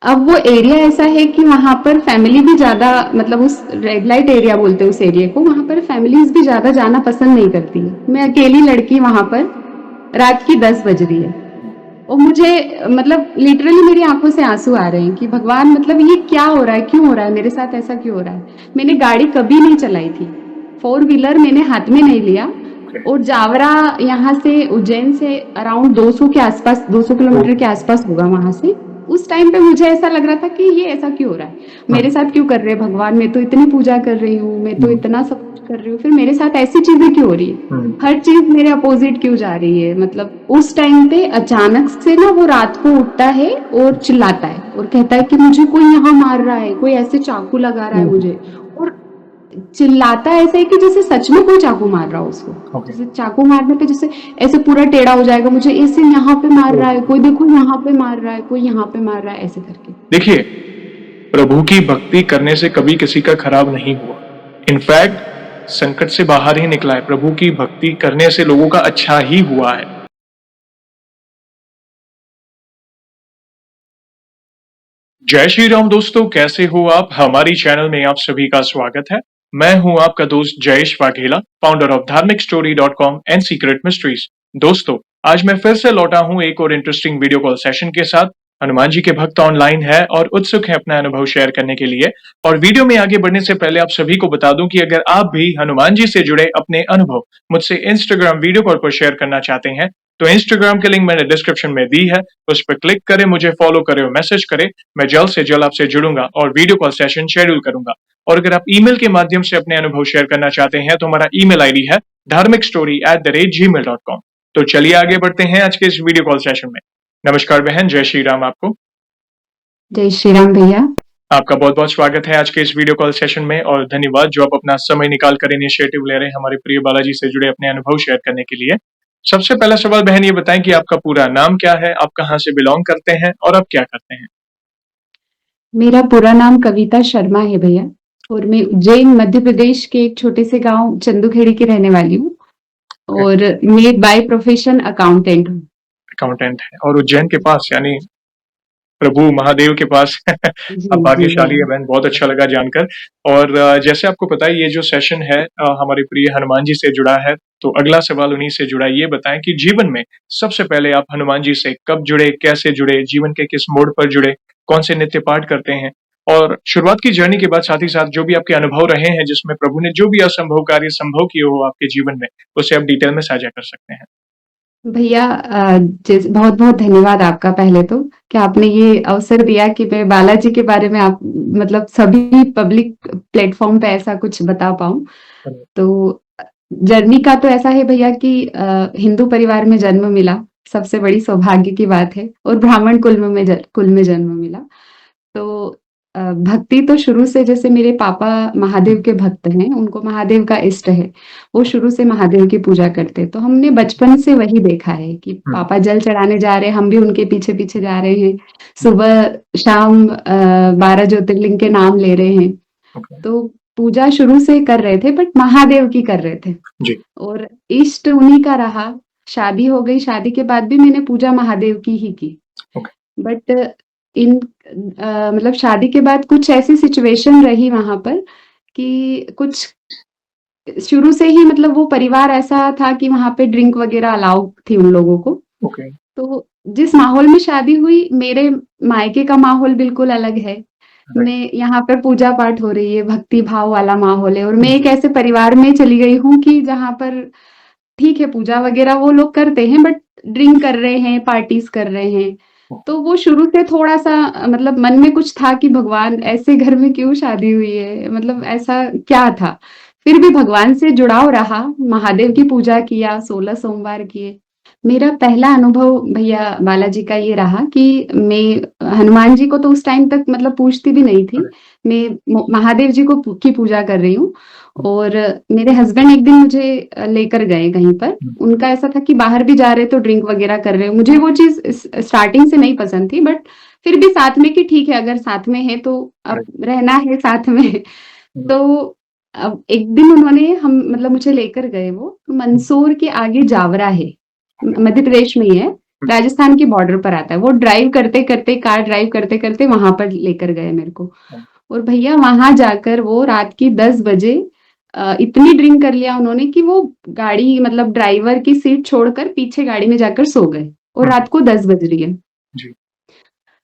अब वो एरिया ऐसा है कि वहाँ पर फैमिली भी ज़्यादा, मतलब उस रेड लाइट एरिया बोलते हैं उस एरिया को, वहाँ पर फैमिलीज़ भी ज़्यादा जाना पसंद नहीं करती है। मैं अकेली लड़की वहाँ पर, रात की 10 बज रही है और मुझे मतलब लिटरली मेरी आँखों से आँसू आ रहे हैं कि भगवान, मतलब ये क्या हो रहा है? क्यों हो रहा है? मेरे साथ ऐसा क्यों हो रहा है? मैंने गाड़ी कभी नहीं चलाई थी, 4 व्हीलर मैंने हाथ में नहीं लिया। ओके। और जावरा यहाँ से, उज्जैन से अराउंड 200 के आसपास, 200 किलोमीटर के आसपास होगा वहां से। उस टाइम पे मुझे ऐसा लग रहा था कि ये ऐसा क्यों हो रहा है, मेरे हम्म, साथ क्यों कर रहे हैं भगवान? मैं तो इतनी पूजा कर रही हूँ, मैं तो हम्म, इतना सब कुछ कर रही हूँ, फिर मेरे साथ ऐसी चीजें क्यों हो रही है? हम्म, हर चीज मेरे अपोजिट क्यों जा रही है? मतलब उस टाइम पे अचानक से ना वो रात को उठता है और चिल्लाता है और कहता है कि मुझे कोई यहाँ मार रहा है, कोई ऐसे चाकू लगा रहा है हम्म, मुझे। और चिल्लाता ऐसे है कि जैसे सच में कोई चाकू मार रहा हो उसको। ओके। जैसे चाकू मारने पे जैसे ऐसे पूरा टेढ़ा हो जाएगा, मुझे ऐसे यहाँ पे मार रहा है कोई, देखो यहाँ पे मार रहा है कोई, यहाँ पे मार रहा है, ऐसे करके। देखिए, प्रभु की भक्ति करने से कभी किसी का खराब नहीं हुआ। इनफैक्ट संकट से बाहर ही निकला है। प्रभु की भक्ति करने से लोगों का अच्छा ही हुआ है। जय श्री राम दोस्तों, कैसे हो आप? हमारी चैनल में आप सभी का स्वागत है। मैं हूं आपका दोस्त जयेश वाघेला, फाउंडर ऑफ धार्मिकस्टोरी.com एंड सीक्रेट मिस्ट्रीज। दोस्तों, आज मैं फिर से लौटा हूं एक और इंटरेस्टिंग वीडियो कॉल सेशन के साथ। हनुमान जी के भक्त ऑनलाइन है और उत्सुक है अपना अनुभव शेयर करने के लिए। और वीडियो में आगे बढ़ने से पहले आप सभी को बता दूं कि अगर आप भी हनुमान जी से जुड़े अपने अनुभव मुझसे इंस्टाग्राम वीडियो कॉल पर शेयर करना चाहते हैं, तो इंस्टाग्राम की लिंक मैंने डिस्क्रिप्शन में दी है। उस पर क्लिक करें, मुझे फॉलो करें और मैसेज करें। मैं जल्द से जल्द आपसे जुड़ूंगा और वीडियो कॉल सेशन शेड्यूल करूंगा। और अगर आप ईमेल के माध्यम से अपने अनुभव शेयर करना चाहते हैं, तो हमारा ईमेल आईडी है dharmikstory@gmail.com। तो चलिए आगे बढ़ते हैं आज के इस वीडियो कॉल सेशन में। नमस्कार बहन, जय श्री राम आपको। जय श्री राम भैया। आपका बहुत बहुत स्वागत है आज के इस वीडियो कॉल सेशन में, और धन्यवाद जो आप अपना समय निकाल कर इनिशिएटिव ले रहे हैं हमारे प्रिय बालाजी से जुड़े अपने अनुभव शेयर करने के लिए। सबसे पहला सवाल बहन, ये बताएं कि आपका पूरा नाम क्या है, आप कहाँ से बिलोंग करते हैं और आप क्या करते हैं? मेरा पूरा नाम कविता शर्मा है भैया, और मैं उज्जैन मध्य प्रदेश के एक छोटे से गांव चंदूखेड़ी की रहने वाली हूँ। और मैं बाय प्रोफेशन अकाउंटेंट हूँ। अकाउंटेंट है और उज्जैन के पास, यानी प्रभु महादेव के पास। जी आप जी भाग्यशाली भैया। है बहन, बहुत अच्छा लगा जानकर। और जैसे आपको पता है ये जो सेशन है हमारे प्रिय हनुमान जी से जुड़ा है। तो अगला सवाल उन्हीं से जुड़ा है। ये बताएं कि जीवन में सबसे पहले आप हनुमान जी से कब जुड़े, कैसे जुड़े, जीवन के किस मोड़ पर जुड़े, कौन से नित्य पाठ करते हैं, और शुरुआत की जर्नी के बाद साथ ही साथ जो भी आपके अनुभव रहे हैं जिसमें प्रभु ने जो भी असंभव कार्य संभव किए हो आपके जीवन में, उसे आप डिटेल में साझा कर सकते हैं। भैया बहुत बहुत धन्यवाद आपका पहले तो, कि आपने ये अवसर दिया कि मैं बालाजी के बारे में, आप मतलब सभी पब्लिक प्लेटफॉर्म पे ऐसा कुछ बता पाऊं। तो जर्नी का तो ऐसा है भैया कि हिंदू परिवार में जन्म मिला, सबसे बड़ी सौभाग्य की बात है, और ब्राह्मण कुल में जन्म मिला। तो भक्ति तो शुरू से, जैसे मेरे पापा महादेव के भक्त हैं, उनको महादेव का इष्ट है, वो शुरू से महादेव की पूजा करते, तो हमने बचपन से वही देखा है कि हम्म, पापा जल चढ़ाने जा रहे हैं, हम भी उनके पीछे पीछे जा रहे हैं, सुबह शाम 12 ज्योतिर्लिंग के नाम ले रहे हैं। ओके। तो पूजा शुरू से कर रहे थे, बट महादेव की कर रहे थे, जी। और इष्ट उन्हीं का रहा। शादी हो गई, शादी के बाद भी मैंने पूजा महादेव की ही की। ओके। बट इन मतलब शादी के बाद कुछ ऐसी सिचुएशन रही वहां पर कि कुछ शुरू से ही, मतलब वो परिवार ऐसा था कि वहां पे ड्रिंक वगैरह अलाउ थी उन लोगों को। ओके। तो जिस माहौल में शादी हुई, मेरे मायके का माहौल बिल्कुल अलग है। राइट। मैं यहाँ पर पूजा पाठ हो रही है, भक्ति भाव वाला माहौल है, और मैं एक ऐसे परिवार में चली गई हूँ कि जहाँ पर ठीक है, पूजा वगैरह वो लोग करते हैं, बट ड्रिंक कर रहे हैं, पार्टीज कर रहे हैं। तो वो शुरू से थोड़ा-सा मतलब मन में कुछ था कि भगवान, ऐसे घर में क्यों शादी हुई है? मतलब ऐसा क्या था? फिर भी भगवान से जुड़ाव रहा, महादेव की पूजा किया, 16 सोमवार किए। मेरा पहला अनुभव भैया बालाजी का ये रहा कि मैं हनुमान जी को तो उस टाइम तक मतलब पूजती भी नहीं थी। मैं महादेव जी को की पूजा कर रही हूँ। और मेरे हस्बैंड एक दिन मुझे लेकर गए कहीं पर। उनका ऐसा था कि बाहर भी जा रहे तो ड्रिंक वगैरह कर रहे हो। मुझे वो चीज़ स्टार्टिंग से नहीं पसंद थी, बट फिर भी साथ में कि ठीक है, अगर साथ में है तो अब रहना है साथ में। तो अब एक दिन उन्होंने हम मतलब मुझे लेकर गए, वो मंदसौर के आगे जावरा है, मध्य प्रदेश में ही है। राजस्थान की बॉर्डर पर आता है। वो ड्राइव करते करते, कार ड्राइव करते करते वहां पर लेकर गए मेरे को। और भैया वहां जाकर वो रात की 10 बजे इतनी ड्रिंक कर लिया उन्होंने कि वो गाड़ी, मतलब ड्राइवर की सीट छोड़कर पीछे गाड़ी में जाकर सो गए, और रात को 10 बज रही है। जी।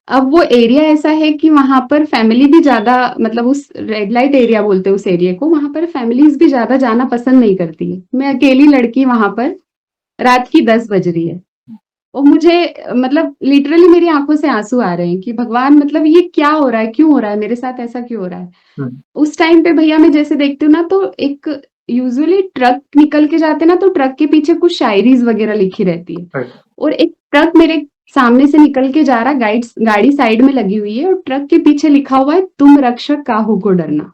अब वो एरिया ऐसा है कि वहां पर फैमिली भी ज्यादा, मतलब उस रेड लाइट एरिया बोलते हैं उस एरिया को, वहां पर फैमिलीज भी ज्यादा जाना पसंद नहीं करती है। मैं अकेली लड़की वहां पर, रात की 10 बज रही है, और मुझे मतलब लिटरली मेरी आंखों से आंसू आ रहे हैं कि भगवान, मतलब ये क्या हो रहा है, क्यों हो रहा है मेरे साथ, ऐसा क्यों हो रहा है। उस टाइम पे भैया मैं जैसे देखती हूँ ना, तो एक यूजुअली ट्रक निकल के जाते ना, तो ट्रक के पीछे कुछ शायरीज वगैरह लिखी रहती है, और एक ट्रक मेरे सामने से निकल के जा रहा, गाड़ी साइड में लगी हुई है, और ट्रक के पीछे लिखा हुआ है, तुम रक्षक काहू को डरना,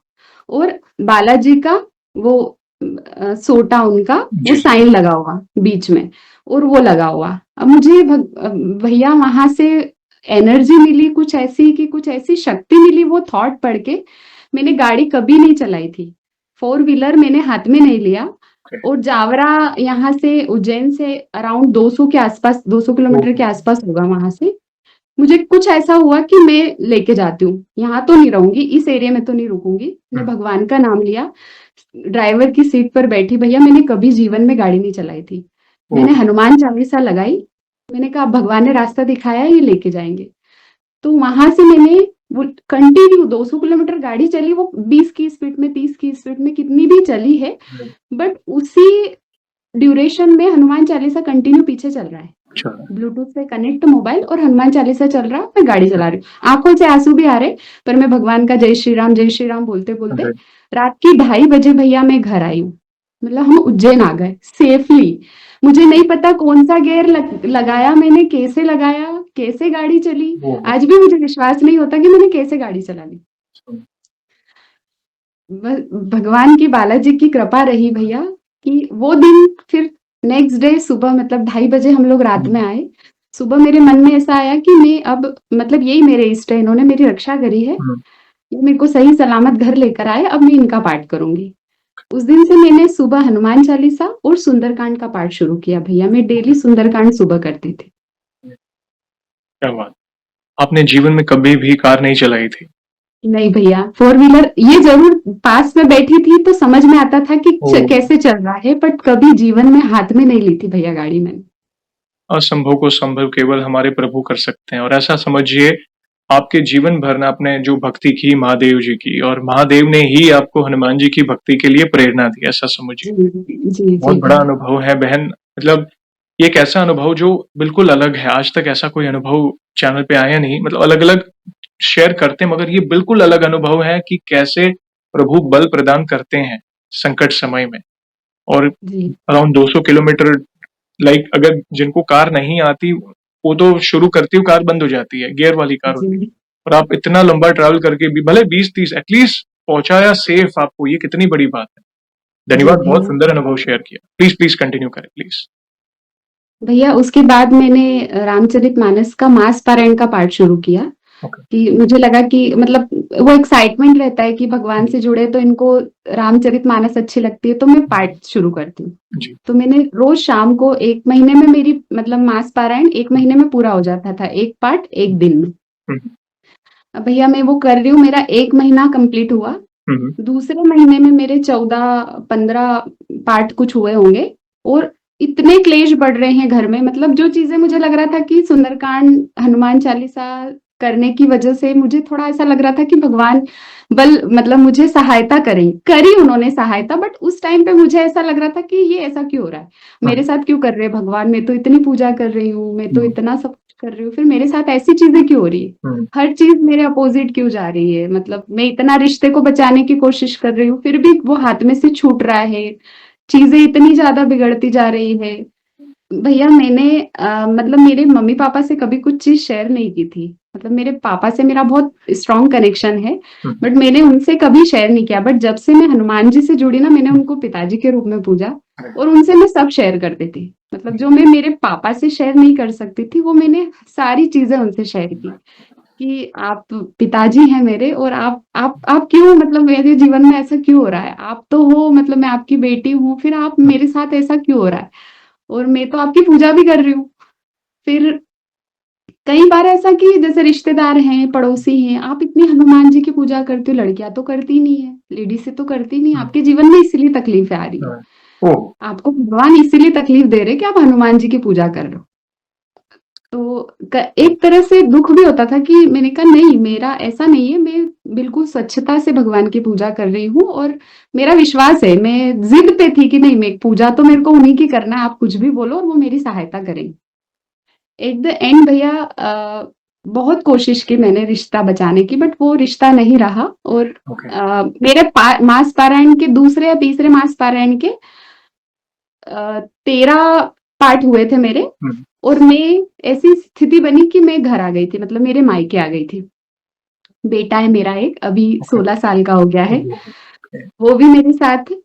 और बालाजी का वो सोटा उनका वो साइन लगा हुआ बीच में, और वो लगा हुआ। अब मुझे भैया वहां से एनर्जी मिली कुछ ऐसी, कि कुछ ऐसी शक्ति मिली, वो थॉट पढ़ के। मैंने गाड़ी कभी नहीं चलाई थी, 4 व्हीलर मैंने हाथ में नहीं लिया, और जावरा यहाँ से, उज्जैन से अराउंड 200 के आसपास, 200 किलोमीटर के आसपास होगा वहां से। मुझे कुछ ऐसा हुआ कि मैं लेके जाती हूँ, यहाँ तो नहीं रहूंगी, इस एरिया में तो नहीं रुकूंगी। मैं भगवान का नाम लिया, ड्राइवर की सीट पर बैठी। भैया मैंने कभी जीवन में गाड़ी नहीं चलाई थी, मैंने हनुमान चालीसा लगाई, मैंने कहा भगवान ने रास्ता दिखाया, ये लेके जाएंगे। तो वहां से मैंने वो कंटिन्यू 200 किलोमीटर गाड़ी चली, वो 20 की स्पीड में, 30 की स्पीड में, कितनी भी चली है, बट उसी ड्यूरेशन में हनुमान चालीसा कंटिन्यू पीछे चल रहा है, ब्लूटूथ से कनेक्ट मोबाइल, और हनुमान चालीसा चल रहा, मैं गाड़ी चला रही हूँ, आंखों से आंसू भी आ रहे, पर मैं भगवान का जय श्री राम बोलते बोलते रात की 2:30 बजे भैया मैं घर आई हूँ। मतलब हम उज्जैन आ गए सेफली। मुझे नहीं पता कौन सा गियर लगाया मैंने, कैसे लगाया, कैसे गाड़ी चली, आज भी मुझे विश्वास नहीं होता कि मैंने कैसे गाड़ी चला ली। भगवान की, बालाजी की कृपा रही भैया, कि वो दिन फिर नेक्स्ट डे सुबह, मतलब 2:30 बजे हम लोग रात में आए। सुबह मेरे मन में ऐसा आया कि मैं अब, मतलब यही मेरे इष्ट है, इन्होंने मेरी रक्षा करी है, ये मेरे को सही सलामत घर लेकर आए, अब मैं इनका पाठ करूंगी। उस दिन से मैंने सुबह हनुमान चालीसा और सुंदरकांड का पाठ शुरू किया भैया। मैं डेली सुंदरकांड सुबह करती थी। क्या बात! आपने जीवन में कभी भी कार नहीं चलाई थी? नहीं भैया, 4 व्हीलर ये जरूर पास में बैठी थी तो समझ में आता था कि कैसे चल रहा है, बट कभी जीवन में हाथ में नहीं ली थी भैया गाड़ी मैंने। असंभव को संभव केवल हमारे प्रभु कर सकते हैं, और ऐसा समझिए आपके जीवन भर ना आपने जो भक्ति की महादेव जी की, और महादेव ने ही आपको हनुमान जी की भक्ति के लिए प्रेरणा दी, ऐसा समझिए। जी बहुत बड़ा अनुभव है बहन, मतलब ये एक ऐसा अनुभव जो बिल्कुल अलग है। आज तक ऐसा कोई अनुभव चैनल पे आया नहीं, मतलब अलग अलग शेयर करते हैं, मगर ये बिल्कुल अलग अनुभव है कि कैसे प्रभु बल प्रदान करते हैं संकट समय में। और अराउंड 200 किलोमीटर, लाइक अगर जिनको कार नहीं आती वो तो शुरू करती हुई कार बंद हो जाती है, गियर वाली कार होती है, और आप इतना लंबा ट्रैवल करके भी भले 20-30 एटलीस्ट पहुंचाया सेफ आपको, ये कितनी बड़ी बात है। धन्यवाद, बहुत सुंदर अनुभव शेयर किया। प्लीज प्लीज कंटिन्यू करें प्लीज। भैया उसके बाद मैंने रामचरितमानस का मास पारायण का पाठ शुरू किया। कि मुझे लगा कि मतलब वो एक्साइटमेंट रहता है कि भगवान से जुड़े तो इनको रामचरितमानस अच्छी लगती है, तो मैं पाठ शुरू करती हूँ। तो मैंने रोज शाम को, 1 महीने में मेरी मतलब मास पारायण 1 महीने में पूरा हो जाता था, एक पाठ 1 दिन में। अब भैया मैं वो कर रही हूँ, मेरा 1 महीना कंप्लीट हुआ। दूसरे महीने में मेरे 14-15 पाठ कुछ हुए होंगे, और इतने क्लेश बढ़ रहे हैं घर में। मतलब जो चीजें मुझे लग रहा था कि सुंदरकांड, हनुमान चालीसा करने की वजह से मुझे थोड़ा ऐसा लग रहा था कि भगवान मतलब मुझे सहायता करें, करी उन्होंने सहायता, बट उस टाइम पे मुझे ऐसा लग रहा था कि ये ऐसा क्यों हो रहा है, मेरे साथ क्यों कर रहे हैं भगवान, मैं तो इतनी पूजा कर रही हूँ, मैं तो इतना सब कुछ कर रही हूँ, फिर मेरे साथ ऐसी चीजें क्यों हो रही है, हर चीज मेरे अपोजिट क्यों जा रही है। मतलब मैं इतना रिश्ते को बचाने की कोशिश कर रही हूँ, फिर भी वो हाथ में से छूट रहा है, चीजें इतनी ज्यादा बिगड़ती जा रही है। भैया मैंने मतलब मेरे मम्मी पापा से कभी कुछ चीज शेयर नहीं की थी। मतलब मेरे पापा से मेरा बहुत स्ट्रॉन्ग कनेक्शन है, बट मैंने उनसे कभी शेयर नहीं किया। बट जब से मैं हनुमान जी से जुड़ी ना, मैंने उनको पिताजी के रूप में पूजा, और उनसे मैं सब शेयर करती थी। मतलब जो मैं मेरे पापा से शेयर नहीं कर सकती थी, वो मैंने सारी चीजें उनसे शेयर की, कि आप पिताजी हैं मेरे, और आप क्यों, मतलब मेरे जीवन में ऐसा क्यों हो रहा है, आप तो हो, मतलब मैं आपकी बेटी हूँ, फिर आप मेरे साथ ऐसा क्यों हो रहा है, और मैं तो आपकी पूजा भी कर रही हूँ। फिर कई बार ऐसा कि जैसे रिश्तेदार हैं, पड़ोसी हैं, आप इतनी हनुमान जी की पूजा करते हो, लड़कियां तो करती नहीं है, लेडीज से तो करती नहीं, हुँ, आपके जीवन में इसीलिए तकलीफें आ रही है, हाँ। ओह! आपको भगवान इसीलिए तकलीफ दे रहे हैं कि आप हनुमान जी की पूजा कर रहे हो। तो एक तरह से दुख भी होता था कि मैंने कहा नहीं, मेरा ऐसा नहीं है, मैं बिल्कुल स्वच्छता से भगवान की पूजा कर रही हूँ और मेरा विश्वास है, मैं जिद पे थी कि नहीं, मैं पूजा तो मेरे को उन्हीं की करना है, आप कुछ भी बोलो और वो मेरी सहायता करेंगे। एट द एंड भैया बहुत कोशिश की मैंने रिश्ता बचाने की, बट वो रिश्ता नहीं रहा। और ओके। मेरे मास पारायण के दूसरे या तीसरे मास पारायण के 13 पाठ हुए थे मेरे, हुँ, और मैं ऐसी स्थिति बनी कि मैं घर आ गई थी, मतलब मेरे मायके आ गई थी। बेटा है मेरा एक, अभी ओके। 16 साल का हो गया है, ओके। वो भी मेरे साथ है।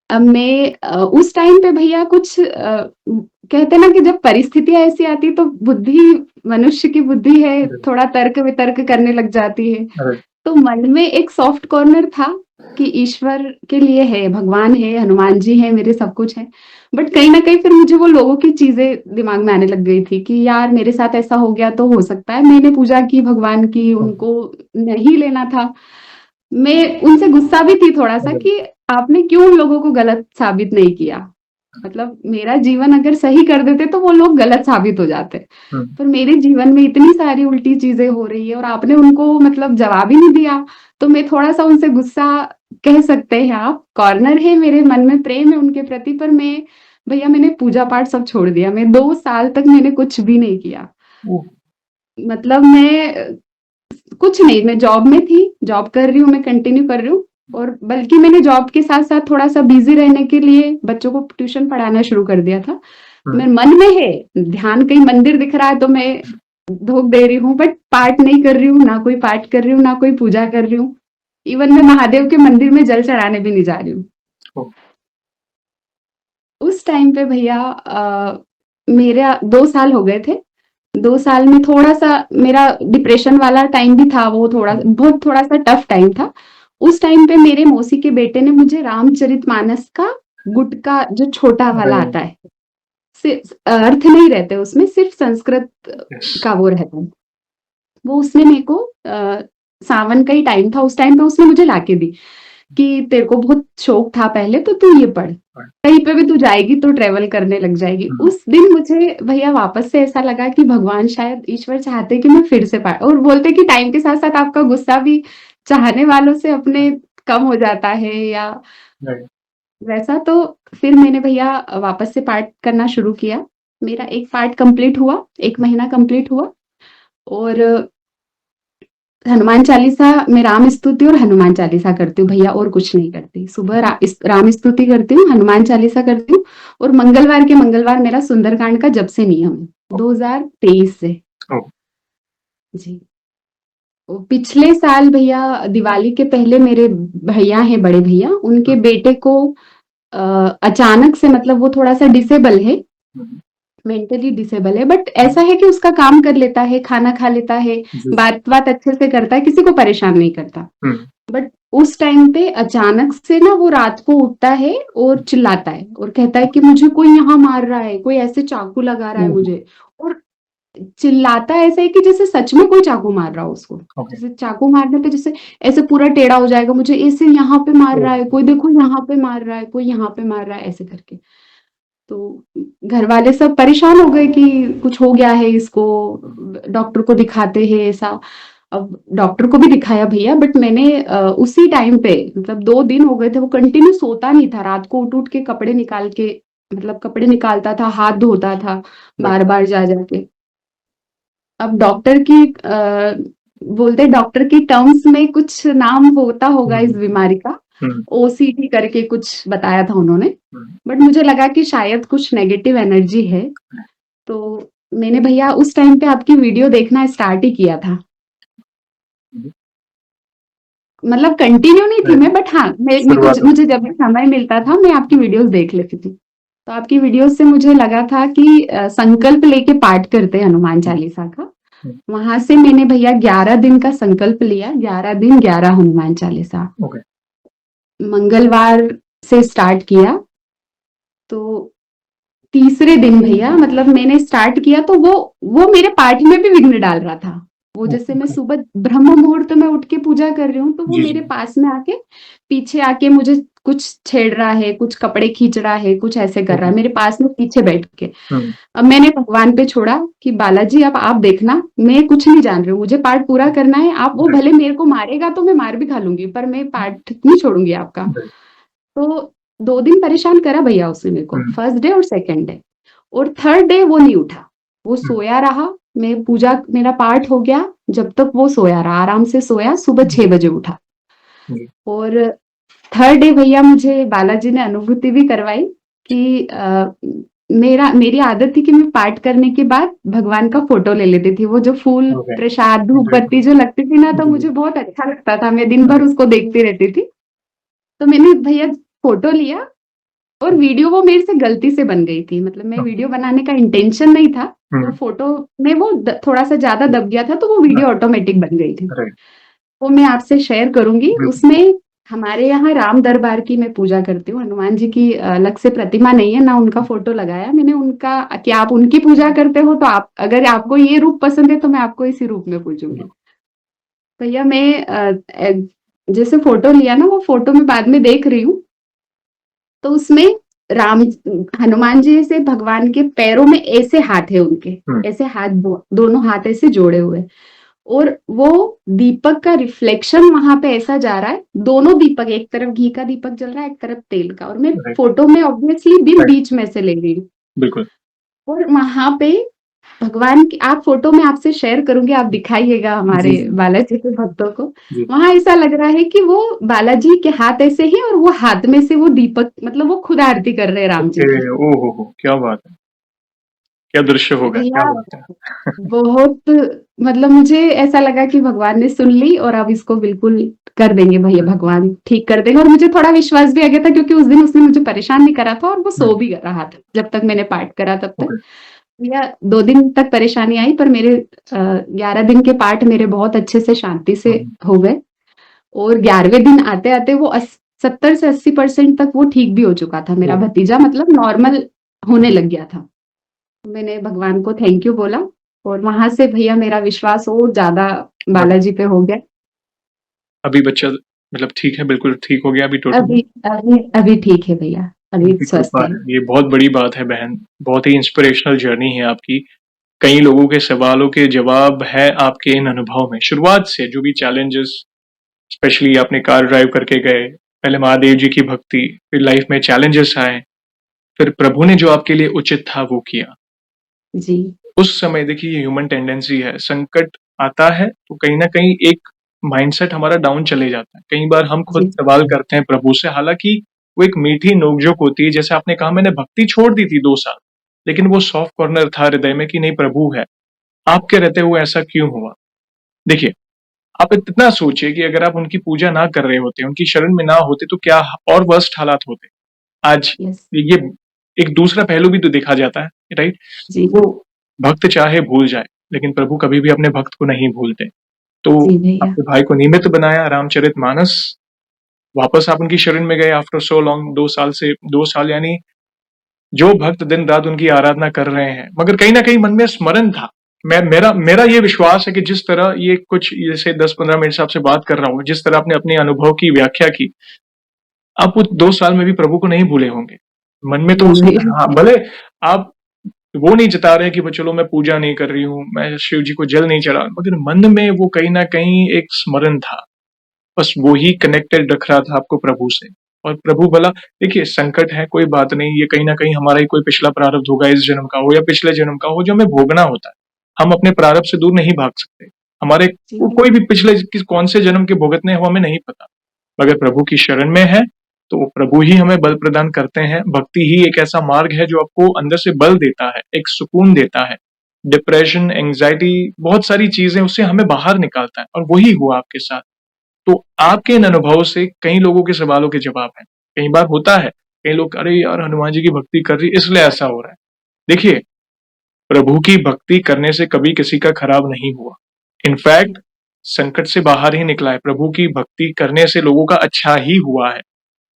अब मैं उस टाइम पे भैया कुछ कहते हैं ना कि जब परिस्थितियां ऐसी आती तो बुद्धि, मनुष्य की बुद्धि है, राइट, थोड़ा तर्क वितर्क करने लग जाती है। राइट, तो मन में एक सॉफ्ट कॉर्नर था कि ईश्वर के लिए है, भगवान है, हनुमान जी है, मेरे सब कुछ है। बट कहीं ना कहीं फिर मुझे वो लोगों की चीजें दिमाग में आने लग गई थी कि यार मेरे साथ ऐसा हो गया तो हो सकता है, मैंने पूजा की भगवान की, ओके, उनको नहीं लेना था। मैं उनसे गुस्सा भी थी थोड़ा सा राइट, कि आपने क्यों उन लोगों को गलत साबित नहीं किया, मतलब मेरा जीवन अगर सही कर देते तो वो लोग गलत साबित हो जाते। हुँ, पर मेरे जीवन में इतनी सारी उल्टी चीजें हो रही है और आपने उनको मतलब जवाब ही नहीं दिया। तो मैं थोड़ा सा उनसे गुस्सा, कह सकते हैं आप, कॉर्नर है, मेरे मन में प्रेम है उनके प्रति, पर मैं भैया मैंने पूजा पाठ सब छोड़ दिया, मैं 2 साल तक मैंने कुछ भी नहीं किया। ओह! मतलब मैं कुछ नहीं, मैं जॉब में थी, जॉब कर रही हूँ, मैं कंटिन्यू कर रही हूँ। और बल्कि मैंने जॉब के साथ साथ थोड़ा सा बिजी रहने के लिए बच्चों को ट्यूशन पढ़ाना शुरू कर दिया था। हुँ, मेरे मन में है ध्यान, कहीं मंदिर दिख रहा है तो मैं धूप दे रही हूँ, बट पाठ नहीं कर रही हूँ, ना कोई पाठ कर रही हूँ, ना कोई पूजा कर रही हूँ। इवन मैं महादेव के मंदिर में जल चढ़ाने भी नहीं जा रही हूँ। ओह! उस टाइम पे भैया मेरा 2 साल हो गए थे। 2 साल में थोड़ा सा मेरा डिप्रेशन वाला टाइम भी था, वो थोड़ा हुँ, बहुत थोड़ा सा टफ टाइम था। उस टाइम पे मेरे मौसी के बेटे ने मुझे रामचरितमानस का गुटका जो छोटा वाला राइट, आता है, अर्थ नहीं रहते उसमें, सिर्फ संस्कृत यस, का वो रहता है, वो उसने मेरे को सावन का ही टाइम था, उस टाइम पे उसने मुझे लाके दी कि तेरे को बहुत शौक था पहले तो तू ये पढ़, राइट, कहीं पे भी तू जाएगी तो ट्रेवल करने लग जाएगी। हुँ, उस दिन मुझे भैया वापस से ऐसा लगा कि भगवान, शायद ईश्वर चाहते कि मैं फिर से पढ़, और बोलते कि टाइम के साथ साथ आपका गुस्सा भी चाहने वालों से अपने कम हो जाता है या राइट, वैसा। तो फिर मैंने भैया वापस से पाठ करना शुरू किया। मेरा एक पाठ कंप्लीट हुआ, 1 महीना कंप्लीट हुआ। और हनुमान चालीसा, मैं राम स्तुति और हनुमान चालीसा करती हूँ भैया, और कुछ नहीं करती। सुबह राम स्तुति करती हूँ, हनुमान चालीसा करती हूँ, और मंगलवार के मंगलवार मेरा सुंदरकांड का जब से नियम है, 2023 से। ओह! जी। पिछले साल भैया दिवाली के पहले मेरे भैया हैं, बड़े भैया, उनके हुँ, बेटे को अ, अचानक से, मतलब वो थोड़ा सा डिसेबल है, हुँ, मेंटली डिसेबल है, बट हुँ, ऐसा है कि उसका काम कर लेता है, खाना खा लेता है, जी, बात बात अच्छे से करता है, किसी को परेशान नहीं करता। हुँ, बट उस टाइम पे अचानक से ना वो रात को उठता है और हुँ, चिल्लाता है और कहता है कि ओके, मुझे कोई यहाँ मार रहा है, कोई ऐसे चाकू लगा रहा है ओह! मुझे। और चिल्लाता ऐसे है कि जैसे सच में कोई चाकू मार रहा हो उसको, ओके, जैसे चाकू मारने पे जैसे ऐसे पूरा टेढ़ा हो जाएगा, मुझे ऐसे यहाँ पे मार ओह! रहा है कोई, देखो यहाँ पे मार रहा है कोई, यहाँ पे मार रहा है, ऐसे करके। तो घर वाले सब परेशान हो गए कि कुछ हो गया है इसको, हुँ, डॉक्टर को दिखाते हैं ऐसा। अब डॉक्टर को भी दिखाया भैया, बट मैंने उसी टाइम पे, मतलब 2 दिन हो गए थे, वो कंटिन्यू सोता नहीं था, रात को उठ उठ के कपड़े निकाल के, मतलब कपड़े निकालता था, हाथ धोता था राइट, बार बार जा जाके। अब डॉक्टर की बोलते डॉक्टर की टर्म्स में कुछ नाम होता होगा हुँ, इस बीमारी का, हुँ, ओसीडी करके कुछ बताया था उन्होंने। हुँ, बट मुझे लगा कि शायद कुछ नेगेटिव एनर्जी है। तो मैंने भैया उस टाइम पे आपकी वीडियो देखना स्टार्ट ही किया था, हुँ, मतलब कंटिन्यू नहीं थी राइट, मैं, बट हाँ मैं कुछ, शुरुआत में, मुझे जब भी समय मिलता था मैं आपकी वीडियोस देख लेती थी। तो आपकी वीडियोस से मुझे लगा था कि संकल्प लेके पाठ करते हैं हनुमान हुँ, चालीसा का। हुँ, वहां से मैंने भैया 11 दिन का संकल्प लिया, 11 दिन 11 हनुमान चालीसा, ओके, मंगलवार से स्टार्ट किया। तो तीसरे दिन भैया मतलब मैंने स्टार्ट किया तो वो मेरे पाठ में भी विघ्न डाल रहा था। वो जैसे मैं ओके। सुबह ब्रह्म मुहूर्त में उठ के पूजा कर रही हूँ तो वो जी, जी। मेरे पास में आके पीछे आके मुझे कुछ छेड़ रहा है, कुछ कपड़े खींच रहा है, कुछ ऐसे कर रहा ओके। है मेरे पास में पीछे बैठ के। हुँ, अब मैंने भगवान पे छोड़ा कि बालाजी अब आप देखना, मैं कुछ नहीं जान रही हूँ, मुझे पाठ पूरा करना है, आप वो राइट, भले मेरे को मारेगा तो मैं मार भी खा लूंगी पर मैं पाठ नहीं छोड़ूंगी आपका। राइट। तो 2 दिन परेशान करा भैया उसने मेरे को, हुँ, फर्स्ट डे और सेकंड डे। और थर्ड डे वो नहीं उठा, वो हुँ, सोया रहा। मैं पूजा मेरा पाठ हो गया, जब तक वो सोया रहा, आराम से सोया, सुबह 6 जी, बजे उठा। जी। और थर्ड डे भैया मुझे बालाजी ने अनुभूति भी करवाई कि मेरी आदत थी कि मैं पाठ करने के बाद भगवान का फोटो ले लेती थी। वो जो फूल, ओके। प्रसाद, धूप जी, बत्ती जो लगती थी ना, तो जी, जी। मुझे बहुत अच्छा लगता था। मैं दिन भर राइट। उसको देखती रहती थी। तो मैंने भैया फोटो लिया और वीडियो वो मेरे से गलती से बन गई थी। मतलब मैं ओके। वीडियो बनाने का इंटेंशन नहीं था। वो हुँ, फोटो में वो थोड़ा सा ज्यादा दब गया था तो वो वीडियो राइट, ऑटोमेटिक बन गई थी। राइट। वो मैं आपसे शेयर करूंगी। बिल्कुल। उसमें हमारे यहाँ राम दरबार की मैं पूजा करती हूँ। हनुमान जी की अलग से प्रतिमा नहीं है ना, उनका फोटो लगाया मैंने। उनका कि आप उनकी पूजा करते हो तो आप, अगर आपको ये रूप पसंद है तो मैं आपको इसी रूप में पूजूंगी। भैया मैं जैसे फोटो लिया ना, वो फोटो में बाद में देख रही हूँ तो उसमें राम, हनुमान जी से भगवान के पैरों में ऐसे हाथ है उनके, हुँ, ऐसे हाथ दोनों हाथ ऐसे जोड़े हुए। और वो दीपक का रिफ्लेक्शन वहां पे ऐसा जा रहा है, दोनों दीपक, एक तरफ घी का दीपक जल रहा है, एक तरफ तेल का, और मैं राइट, फोटो में ऑब्वियसली बिन राइट। बीच में से ले रही हूँ। बिल्कुल। और वहां पे भगवान की, आप फोटो में आपसे शेयर करूंगी, आप दिखाइएगा हमारे जी, जी, बालाजी के भक्तों को। जी। वहां ऐसा लग रहा है कि वो बालाजी के हाथ ऐसे ही और वो हाथ में से वो दीपक, मतलब वो खुद आरती कर रहे हैं राम जी ओके, की। ओह हो! क्या बात है! क्या दृश्य तो होगा, क्या भैया बात है! बहुत, मतलब मुझे ऐसा लगा कि भगवान ने सुन ली और अब इसको बिल्कुल कर देंगे भैया, भगवान ठीक कर देंगे। और मुझे थोड़ा विश्वास भी आ गया था क्योंकि उस दिन उसने मुझे परेशान नहीं करा था और वो हुँ, सो भी रहा था जब तक मैंने पाठ करा तब तक। ओके। भैया 2 दिन तक परेशानी आई पर मेरे 11 दिन के पाठ मेरे बहुत अच्छे से शांति से हुँ, हो गए। और 11वें दिन आते आते वो 70 से 80% तक वो ठीक भी हो चुका था, मेरा ओह! भतीजा मतलब नॉर्मल होने लग गया था। मैंने भगवान को थैंक यू बोला और वहां से भैया मेरा विश्वास और ज्यादा बट बालाजी पे हो गया। अभी बच्चा मतलब ठीक है, बिल्कुल ठीक हो गया अभी टोटली? अभी अभी अभी ठीक है भैया, अभी उनकी स्वस्थ कृपा है। है, ये बहुत बड़ी बात है बहन, बहुत ही इंस्पिरेशनल जर्नी है आपकी। कई लोगों के सवालों के जवाब है आपके इन अनुभव में। शुरुआत से जो भी चैलेंजेस, स्पेशली आपने कार ड्राइव करके गए, पहले महादेव जी की भक्ति, फिर लाइफ में चैलेंजेस आए, फिर प्रभु ने जो आपके लिए उचित था वो किया। जी उस समय देखिए ये ह्यूमन टेंडेंसी है, संकट आता है तो कहीं न कहीं एक माइंडसेट हमारा डाउन चले जाता है। कई बार हम खुद जी सवाल करते हैं प्रभु से, हालाँकि वो एक मीठी नोक-झोंक होती है, जैसे आपने कहा मैंने भक्ति छोड़ दी थी 2 साल, लेकिन वो सॉफ्ट कॉर्नर था हृदय में कि नहीं प्रभु है, आपके रहते हुए ऐसा क्यों हुआ? देखिए, आप इतना सोचिए कि अगर आप उनकी पूजा ना कर रहे होते, उनकी शरण में ना होते तो क्या और वर्स्ट हालात होते। आज यस ये एक दूसरा पहलू भी तो देखा जाता है, राइट? जी वो भक्त चाहे भूल जाए, लेकिन प्रभु कभी भी अपने भक्त को नहीं भूलते। तो जी भैया अपने भाई को निमित्त बनाया रामचरितमानस, वापस आप उनकी शरण में गए आफ्टर सो लॉन्ग 2 साल से 2 साल यानी जो भक्त दिन-रात उनकी आराधना कर रहे हैं, मगर कहीं न कहीं मन में स्मरण था। मैं मेरा मेरा ये विश्वास है कि जिस तरह ये कुछ जैसे 10-15 मिनट से आपसे बात कर रहा हूँ, जिस तरह आपने अपने अनुभव की व्याख्या की, आप उस 2 साल में भी प्रभु को नहीं भूले होंगे। मन में तो जी हाँ, भैया भले आप वो नहीं जता रहे कि वो चलो मैं पूजा नहीं कर रही हूँ, मैं शिव जी को जल नहीं चढ़ा, मगर मन में वो कहीं न कहीं एक स्मरण था। बस वो ही कनेक्टेड रख रहा था आपको प्रभु से। और प्रभु भला देखिए संकट है कोई बात नहीं, ये कहीं न कहीं हमारा ही कोई पिछला प्रारब्ध होगा इस जन्म का हो या पिछले जन्म का हो जो हमें भोगना होता है। हम अपने प्रारब्ध से दूर नहीं भाग सकते। हमारे जी कोई भी पिछले किस कौन से जन्म के भुगतने हैं वो हमें नहीं पता। अगर प्रभु की शरण में है, तो प्रभु ही हमें बल प्रदान करते हैं। भक्ति ही एक ऐसा मार्ग है जो आपको अंदर से बल देता है, एक सुकून देता है। डिप्रेशन, एंग्ज़ायटी बहुत सारी चीज़ें उससे हमें बाहर निकालता है और वही हुआ आपके साथ। तो आपके इन अनुभवों से कई लोगों के सवालों के जवाब हैं। कई बार होता है, कई लोग अरे यार हनुमान जी की भक्ति कर रही इसलिए ऐसा हो रहा है। देखिए, प्रभु की भक्ति करने से कभी किसी का खराब नहीं हुआ। इनफैक्ट संकट से बाहर ही निकला है। प्रभु की भक्ति करने से लोगों का अच्छा ही हुआ है।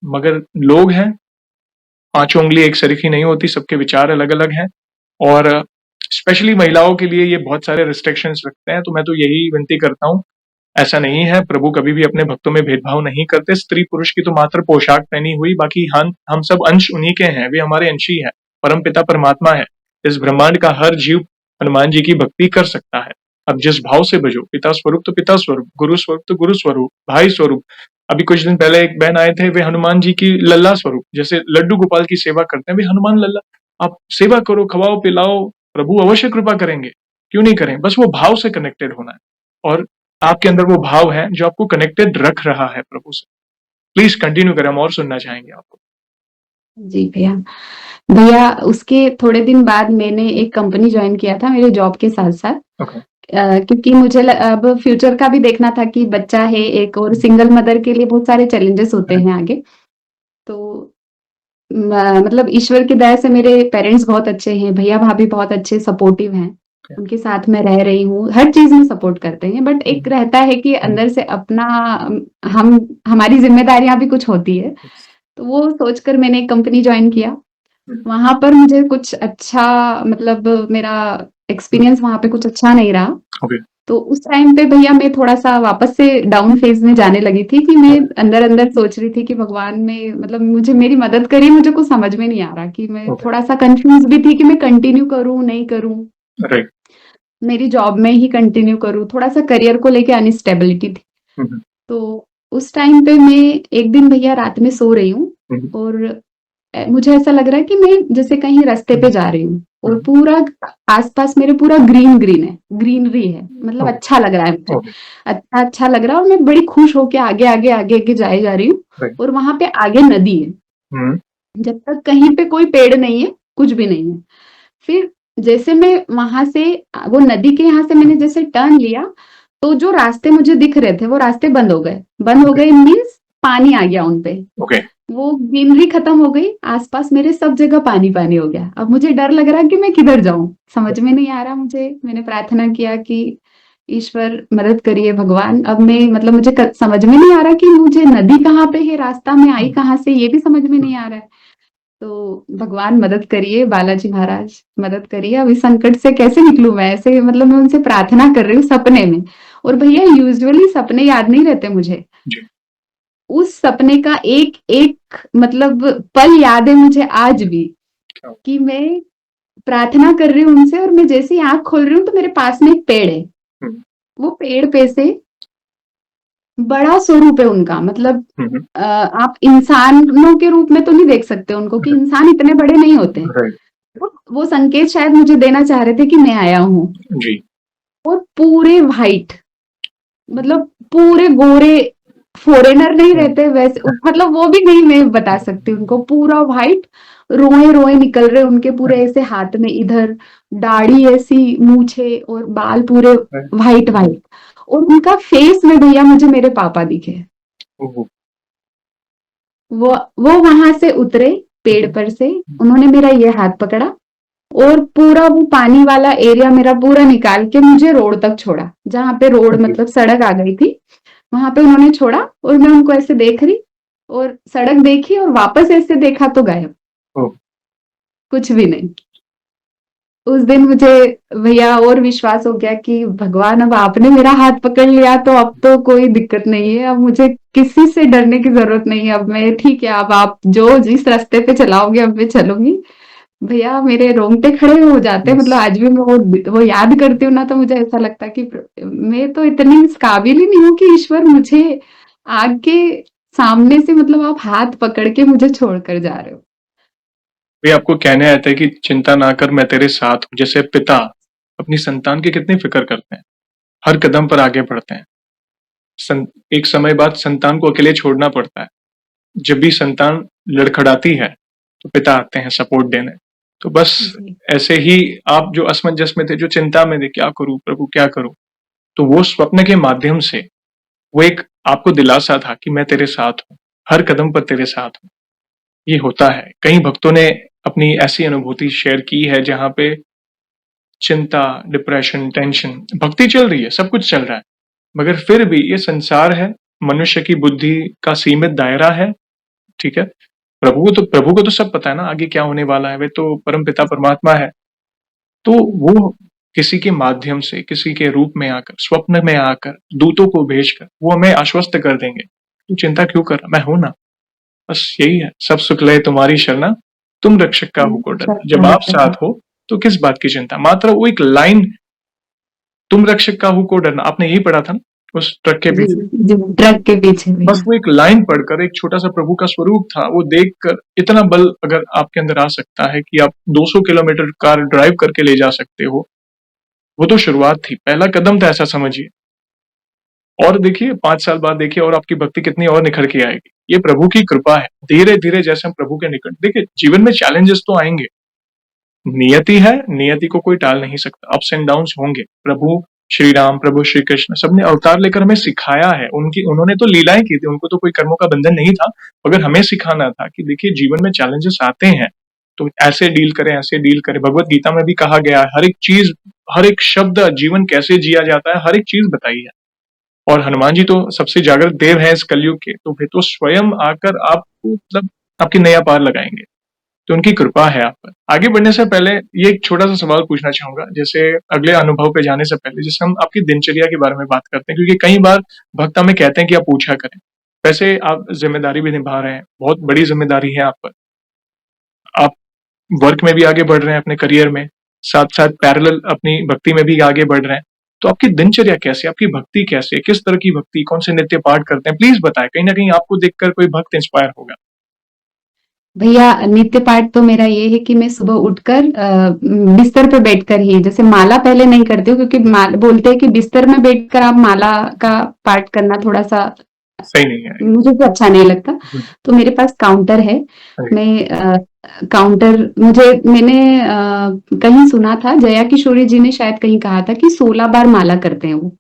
मगर लोग हैं पांचों उंगली एक सरीखी नहीं होती, सबके विचार अलग अलग हैं और स्पेशली महिलाओं के लिए ये बहुत सारे रिस्ट्रिक्शंस रखते हैं। तो मैं तो यही विनती करता हूँ, ऐसा नहीं है, प्रभु कभी भी अपने भक्तों में भेदभाव नहीं करते। स्त्री पुरुष की तो मात्र पोशाक पहनी हुई, बाकी हम सब अंश उन्हीं के हैं, वे हमारे अंशी है, परम पिता परमात्मा है। इस ब्रह्मांड का हर जीव हनुमान जी की भक्ति कर सकता है। अब जिस भाव से भजो, पिता स्वरूप तो पिता स्वरूप, गुरु स्वरूप तो गुरु स्वरूप, भाई स्वरूप। अभी कुछ दिन पहले एक बहन आए थे, वे हनुमान जी की लल्ला स्वरूप, जैसे लड्डू गोपाल की सेवा करते हैं, वे हनुमान लल्ला। आप सेवा करो, खवाओ पिलाओ, प्रभु अवश्य कृपा करेंगे, क्यों नहीं करें। बस वो भाव से कनेक्टेड होना है और आपके अंदर वो भाव है जो आपको कनेक्टेड रख रहा है प्रभु से। प्लीज कंटिन्यू करें, हम और सुनना चाहेंगे आपको। जी भैया। भैया उसके थोड़े दिन बाद मैंने एक कंपनी ज्वाइन किया था मेरे जॉब के साथ साथ। ओके। क्योंकि मुझे अब फ्यूचर का भी देखना था कि बच्चा है एक और सिंगल मदर के लिए बहुत सारे चैलेंजेस होते हैं आगे। तो मतलब ईश्वर की दया से मेरे पेरेंट्स बहुत अच्छे हैं, भैया भाभी बहुत अच्छे सपोर्टिव हैं। उनके साथ मैं रह रही हूँ, हर चीज में सपोर्ट करते हैं, बट एक रहता है कि अंदर से अपना हम हमारी जिम्मेदारियां भी कुछ होती है। तो वो सोचकर मैंने एक कंपनी ज्वाइन किया। वहां पर मुझे कुछ अच्छा मतलब मेरा एक्सपीरियंस वहां पे कुछ अच्छा नहीं रहा। ओके। तो उस टाइम पे भैया मैं थोड़ा-सा वापस से डाउन फेज़ में जाने लगी थी कि मैं अंदर-अंदर सोच रही थी कि भगवान में मतलब मुझे मेरी मदद करिए, मुझे कुछ समझ में नहीं आ रहा कि मैं ओके। थोड़ा-सा कन्फ्यूज़ भी थी कि मैं कंटिन्यू करूँ, नहीं करूँ। राइट। मेरी जॉब में ही कंटिन्यू करूँ, थोड़ा-सा करियर को लेके अनस्टेबिलिटी थी। हम्म, तो उस टाइम पे मैं एक दिन भैया रात में सो रही हूँ हम्म, और मुझे ऐसा लग रहा है कि मैं जैसे कहीं रास्ते पे जा रही हूँ और पूरा आसपास मेरे पूरा ग्रीनरी है, मतलब ओके। अच्छा लग रहा है मुझे। ओके। अच्छा अच्छा लग रहा है और मैं बड़ी खुश होके आगे आगे आगे आगे जाए जा रही हूँ राइट। और वहां पे आगे नदी है। हम्म, जब तक कहीं पे कोई पेड़ नहीं है, कुछ भी नहीं है। फिर जैसे मैं वहां से वो नदी के यहाँ से मैंने जैसे टर्न लिया, तो जो रास्ते मुझे दिख रहे थे वो रास्ते बंद हो गए मीन्स पानी आ गया उन पे। ओके। वो ग्रीनरी खत्म हो गई, आसपास मेरे सब जगह पानी पानी हो गया। अब मुझे डर लग रहा है कि मैं किधर जाऊं, समझ में नहीं आ रहा मुझे। मैंने प्रार्थना किया कि ईश्वर मदद करिए भगवान। अब मैं मतलब मुझे समझ में नहीं आ रहा कि मुझे नदी कहाँ पे है, रास्ता में आई कहाँ से, ये भी समझ में नहीं आ रहा है। तो भगवान मदद करिए, बालाजी महाराज मदद करिए, अब इस संकट से कैसे निकलूं मैं। ऐसे मतलब मैं उनसे प्रार्थना कर रही हूँ सपने में। और भैया यूजुअली सपने याद नहीं रहते मुझे। जी। उस सपने का एक एक मतलब पल याद है मुझे आज भी क्या? कि मैं प्रार्थना कर रही हूँ उनसे और मैं जैसे ही आंख खोल रही हूँ तो मेरे पास में एक पेड़ है। हम्म, वो पेड़ पे से बड़ा स्वरूप है उनका, मतलब हम्म, आप इंसानों के रूप में तो नहीं देख सकते उनको कि इंसान इतने बड़े नहीं होते। राइट। वो संकेत शायद मुझे देना चाह रहे थे कि मैं आया हूँ। जी। और पूरे वाइट, मतलब पूरे गोरे, फॉरेनर नहीं रहते वैसे, मतलब वो भी नहीं मैं बता सकती उनको, पूरा वाइट, रोए रोए निकल रहे उनके पूरे ऐसे हाथ में, इधर दाढ़ी ऐसी, मूछे और बाल पूरे वाइट वाइट। और उनका फेस में भैया मुझे मेरे पापा दिखे। ओहो। वो वो वहां से उतरे पेड़ पर से, उन्होंने मेरा ये हाथ पकड़ा और पूरा वो पानी वाला एरिया मेरा पूरा निकाल के मुझे रोड तक छोड़ा, जहाँ पे रोड जी। मतलब सड़क आ गई थी। वहां पे उन्होंने छोड़ा और मैं उनको ऐसे देख रही और सड़क देखी और वापस ऐसे देखा तो गायब, ओह, कुछ भी नहीं। उस दिन मुझे भैया और विश्वास हो गया कि भगवान अब आपने मेरा हाथ पकड़ लिया तो अब तो कोई दिक्कत नहीं है, अब मुझे किसी से डरने की जरूरत नहीं है। अब मैं ठीक है, अब आप जो जिस रास्ते पे चलाओगे अब मैं चलूंगी। भैया मेरे रोंगटे खड़े हो जाते हैं, यस। मतलब आज भी मैं वो याद करती हूँ ना तो मुझे ऐसा लगता है कि मैं तो इतनी इस काबिल ही नहीं हूँ कि ईश्वर मुझे आगे सामने से मतलब आप हाथ पकड़ के मुझे छोड़कर जा रहे हो। वे आपको कहने आते हैं कि चिंता ना कर, मैं तेरे साथ हूं। जैसे पिता अपनी संतान की कितनी फिक्र करते हैं, हर कदम पर आगे बढ़ते हैं। एक समय बाद संतान को अकेले छोड़ना पड़ता है। जब भी संतान लड़खड़ाती है तो पिता आते हैं सपोर्ट देने। तो बस जी ऐसे ही आप जो असमंजस में थे, जो चिंता में थे, क्या करूं प्रभु क्या करूं, तो वो स्वप्न के माध्यम से वो एक आपको दिलासा था कि मैं तेरे साथ हूं, हर कदम पर तेरे साथ हूं। ये होता है। कई भक्तों ने अपनी ऐसी अनुभूति शेयर की है जहां पे चिंता, डिप्रेशन, टेंशन, भक्ति चल रही है, सब कुछ चल रहा है, मगर फिर भी ये संसार है, मनुष्य की बुद्धि का सीमित दायरा है, ठीक है? प्रभु को तो सब पता है ना आगे क्या होने वाला है, वे तो परमपिता परमात्मा है। तो वो किसी के माध्यम से, किसी के रूप में आकर, स्वप्न में आकर, दूतों को भेजकर वो हमें आश्वस्त कर देंगे। तू चिंता क्यों कर रहा, मैं हूं ना। बस यही है, सब सुख लय तुम्हारी शरणा, तुम रक्षक का होको डरना। जब आप साथ हो तो किस बात की चिंता। मात्र वो एक लाइन, तुम रक्षक का होको डरना, आपने यही पढ़ा था ना उस ट्रक के जी, पीछे। जी, ट्रक के पीछे बस भैया। वो एक लाइन पढ़कर, एक छोटा सा प्रभु का स्वरूप था, वो देखकर इतना बल अगर आपके अंदर आ सकता है कि आप 200 किलोमीटर कार ड्राइव करके ले जा सकते हो, वो तो शुरुआत थी, पहला कदम था, ऐसा समझिए। और देखिए 5 साल बाद देखिए और आपकी भक्ति कितनी और निखर के आएगी। ये प्रभु की कृपा है। धीरे-धीरे जैसे हम प्रभु के निकट, देखिए जीवन में चैलेंजेस तो आएँगे। नियति है, नियति को कोई टाल नहीं सकता। अप्स एंड डाउन्स होंगे। प्रभु श्री राम, प्रभु श्री कृष्ण सबने अवतार लेकर हमें सिखाया है। उन्होंने तो लीलाएँ की थी, उनको तो कोई कर्मों का बंधन नहीं था, मगर हमें सिखाना था कि देखिए जीवन में चैलेंजेस आते हैं, तो ऐसे डील करें, ऐसे डील करें। भगवत गीता में भी कहा गया है, हर एक चीज़, हर एक शब्द जीवन कैसे जिया जाता है, हर एक चीज़ बताई है। और हनुमान जी तो सबसे जागृत देव हैं इस कलयुग के, तो वे तो स्वयं आकर आपको मतलब आपकी नैया पार लगाएंगे। तो उनकी कृपा है आप पर। आगे बढ़ने से पहले ये एक छोटा सा सवाल पूछना चाहूंगा, जैसे अगले अनुभव पे जाने से पहले, जैसे हम आपकी दिनचर्या के बारे में बात करते हैं, क्योंकि कई बार भक्त हमें कहते हैं कि आप पूछा करें। वैसे आप जिम्मेदारी भी निभा रहे हैं, बहुत बड़ी जिम्मेदारी है आप पर। आप वर्क में भी आगे बढ़ रहे हैं अपने करियर में, साथ साथ पैरेलल अपनी भक्ति में भी आगे बढ़ रहे हैं। तो आपकी दिनचर्या कैसी है, आपकी भक्ति कैसी है, किस तरह की भक्ति, कौन से नित्य पाठ करते हैं, प्लीज बताएं। कहीं ना कहीं आपको देखकर कोई भक्त इंस्पायर होगा। भैया नित्य पाठ तो मेरा ये है कि मैं सुबह उठकर बिस्तर पे बैठकर ही, जैसे माला पहले नहीं करती हूँ क्योंकि बोलते हैं कि बिस्तर में बैठकर आप माला का पाठ करना थोड़ा सा सही नहीं है। मुझे तो अच्छा नहीं लगता। तो मेरे पास काउंटर है। अरे, मैं काउंटर मैंने कहीं सुना था, जया किशोरी जी ने शायद कहीं कहा था कि 16 बार माला करते हैं वो।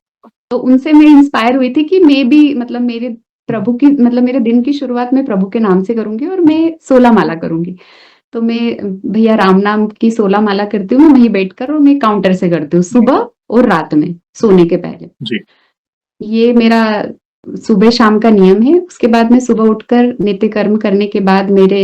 तो उनसे मैं इंस्पायर हुई थी कि मैं भी मतलब मेरे दिन की शुरुआत मैं प्रभु के नाम से करूंगी और मैं 16 माला करूंगी। तो मैं भैया राम नाम की 16 माला करती हूँ, मैं वहीं बैठकर, और मैं काउंटर से करती हूँ सुबह और रात में सोने के पहले। जी। ये मेरा सुबह शाम का नियम है। उसके बाद मैं सुबह उठकर नित्य कर्म करने के बाद मेरे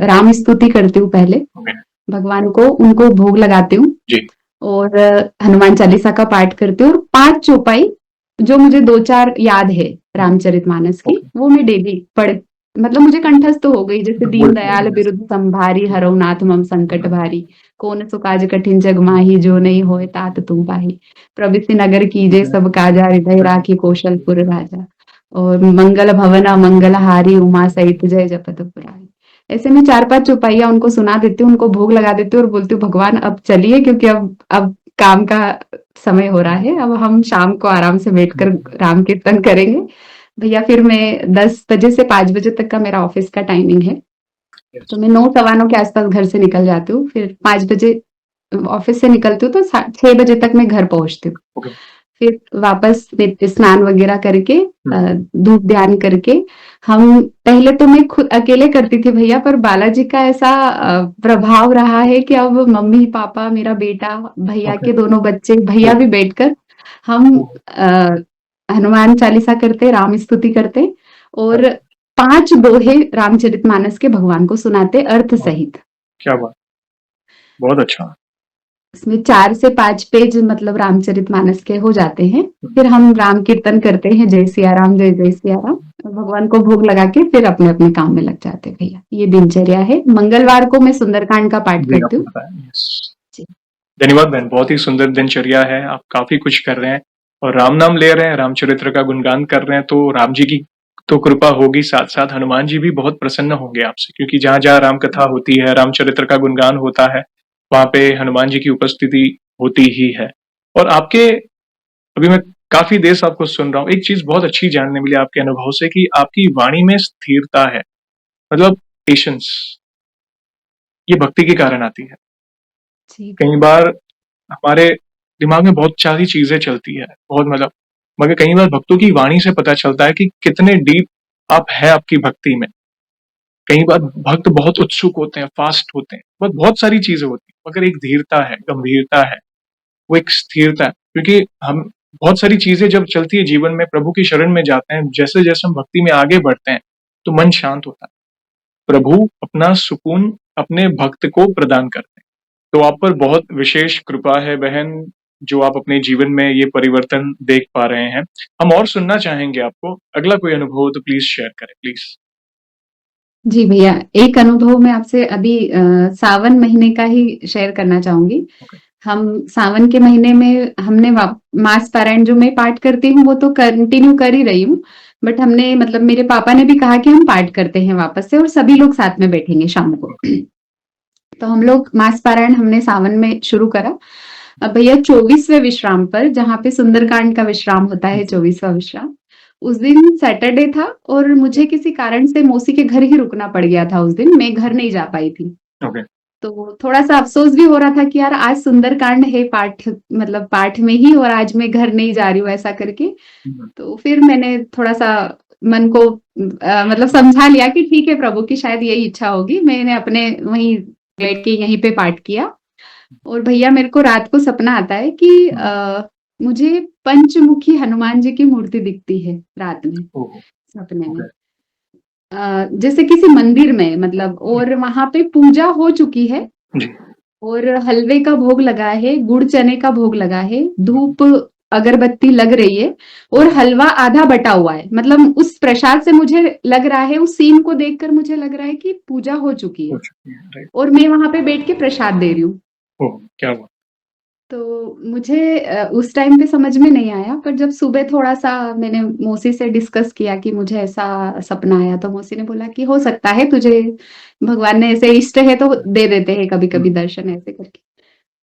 राम स्तुति करती हूँ पहले, ओके। भगवान को उनको भोग लगाती हूँ जी। और हनुमान चालीसा का पाठ करती हूँ और 5 चौपाई जो मुझे 2-4 याद है रामचरितमानस की, ओके। वो मैं डेली पढ़ मतलब मुझे कंठस्थ हो गई, जैसे दीन दयाल बोल- बिरुद संभारी हरौ नाथ मम संकट भारी, कौन सो काज कठिन जग माही, जो नहीं होए तात तुम पाही, प्रविषि नगर कीजे सब काजा, हृदय राखी कौशलपुर राजा, और मंगल भवन मंगल हारी, उमा सहित जय जपत पुरारी। ऐसे में 4-5 चौपाइयाँ उनको सुना देती हूँ, उनको भोग लगा देती हूँ और बोलती हूँ भगवान अब चलिए, क्योंकि अब काम का समय हो रहा है, अब हम शाम को आराम से बैठकर राम कीर्तन करेंगे। भैया फिर मैं 10 बजे से 5 बजे तक का मेरा ऑफिस का टाइमिंग है। तो मैं 9 सवा 9 के आसपास घर से निकल जाती हूँ, फिर 5 बजे ऑफिस से निकलती हूँ तो 6 बजे तक मैं घर पहुंचती हूँ। ओके। फिर वापस नित्य स्नान वगैरह करके हम्म। धूप ध्यान करके, हम पहले तो मैं खुद अकेले करती थी भैया, पर बालाजी का ऐसा प्रभाव रहा है कि अब मम्मी पापा, मेरा बेटा, भैया ओके। के दोनों बच्चे, भैया ओ, भी बैठकर हम ओ, हनुमान चालीसा करते, राम स्तुति करते और 5 दोहे रामचरितमानस के भगवान को सुनाते अर्थ सहित। क्या बात, बहुत अच्छा। इसमें 4 से 5 पेज मतलब रामचरितमानस के हो जाते हैं। फिर हम राम कीर्तन करते हैं, जय सिया राम, जय जय सिया राम, और भगवान को भोग लगा के फिर अपने अपने काम में लग जाते हैं भैया। ये दिनचर्या है। मंगलवार को मैं सुंदरकांड का पाठ जी, करती आपने हूँ। बताया। यस। जी। धन्यवाद बहन, बहुत ही सुंदर दिनचर्या है, आप काफी कुछ कर रहे हैं और राम नाम ले रहे हैं, रामचरित्र का गुणगान कर रहे हैं, तो राम जी की तो कृपा होगी, साथ साथ हनुमान जी भी बहुत प्रसन्न होंगे आपसे, क्योंकि जहां जहां राम कथा होती है, रामचरित्र का गुणगान होता है, वहां पे हनुमान जी की उपस्थिति होती ही है। और आपके, अभी मैं काफी देर से आपको सुन रहा हूँ, एक चीज बहुत अच्छी जानने मिली आपके अनुभव से कि आपकी वाणी में स्थिरता है, मतलब पेशेंस, ये भक्ति के कारण आती है। जी कई भैया। बार हमारे दिमाग में बहुत सारी चीजें चलती है, बहुत मतलब, मगर कई बार भक्तों की वाणी से पता चलता है कि कितने डीप आप है आपकी भक्ति में। कई बार भक्त बहुत उत्सुक होते हैं, फास्ट होते हैं, बहुत सारी चीजें होती हैं, मगर एक धीरता है, गंभीरता है, वो एक स्थिरता है, क्योंकि हम बहुत सारी चीजें जब चलती है जीवन में, प्रभु की शरण में जाते हैं, जैसे जैसे हम भक्ति में आगे बढ़ते हैं, तो मन शांत होता है। प्रभु अपना सुकून अपने भक्त को प्रदान करते हैं। तो आप पर बहुत विशेष कृपा है बहन, जो आप अपने जीवन में ये परिवर्तन देख पा रहे हैं। हम और सुनना चाहेंगे आपको। अगला कोई अनुभव हो तो प्लीज़ शेयर करें, प्लीज़। जी भैया, एक अनुभव मैं आपसे अभी सावन महीने का ही शेयर करना चाहूँगी। ओके। हम सावन के महीने में हमने मास पारायण जो मैं पाठ करती हूँ वो तो कंटिन्यू कर ही रही हूँ, बट हमने मतलब मेरे पापा ने भी कहा कि हम पाठ करते हैं वापस से और सभी लोग साथ में बैठेंगे शाम को। तो हम लोग मास पारायण हमने सावन में शुरू करा। अब भैया 24वें विश्राम पर, जहाँ पे सुंदरकांड का विश्राम होता है, 24वां विश्राम, उस दिन सैटरडे था और मुझे किसी कारण से मौसी के घर ही रुकना पड़ गया था। उस दिन मैं घर नहीं जा पाई थी। ओके। तो थोड़ा-सा अफ़सोस भी हो रहा था कि यार आज सुंदरकांड है, पाठ मतलब पाठ में ही, और आज मैं घर नहीं जा रही हूँ ऐसा करके। हुँ, तो फिर मैंने थोड़ा-सा मन को मतलब समझा लिया कि ठीक है, प्रभु की शायद यही इच्छा होगी। मैंने अपने वहीं बैठ के यहीं पे पाठ किया। और भैया मेरे को रात को सपना आता है कि हुँ। मुझे पंचमुखी हनुमान जी की मूर्ति दिखती है रात में, ओह! सपने में। ओके। जैसे किसी मंदिर में मतलब, और वहाँ पे पूजा हो चुकी है जी। और हलवे का भोग लगा है, गुड़ चने का भोग लगा है, धूप अगरबत्ती लग रही है और हलवा आधा बटा हुआ है। मतलब उस प्रसाद से मुझे लग रहा है, उस सीन को देखकर मुझे लग रहा है कि पूजा हो चुकी हो है चुकी है, राइट। और मैं वहाँ पे बैठ के प्रसाद दे रही हूँ। ओह! क्या बात। तो मुझे उस टाइम पे समझ में नहीं आया, पर जब सुबह थोड़ा-सा मैंने मौसी से डिस्कस किया कि मुझे ऐसा सपना आया, तो मौसी ने बोला कि हो सकता है तुझे भगवान ने ऐसे इष्ट है तो दे देते हैं हुँ, कभी-कभी दर्शन ऐसे करके।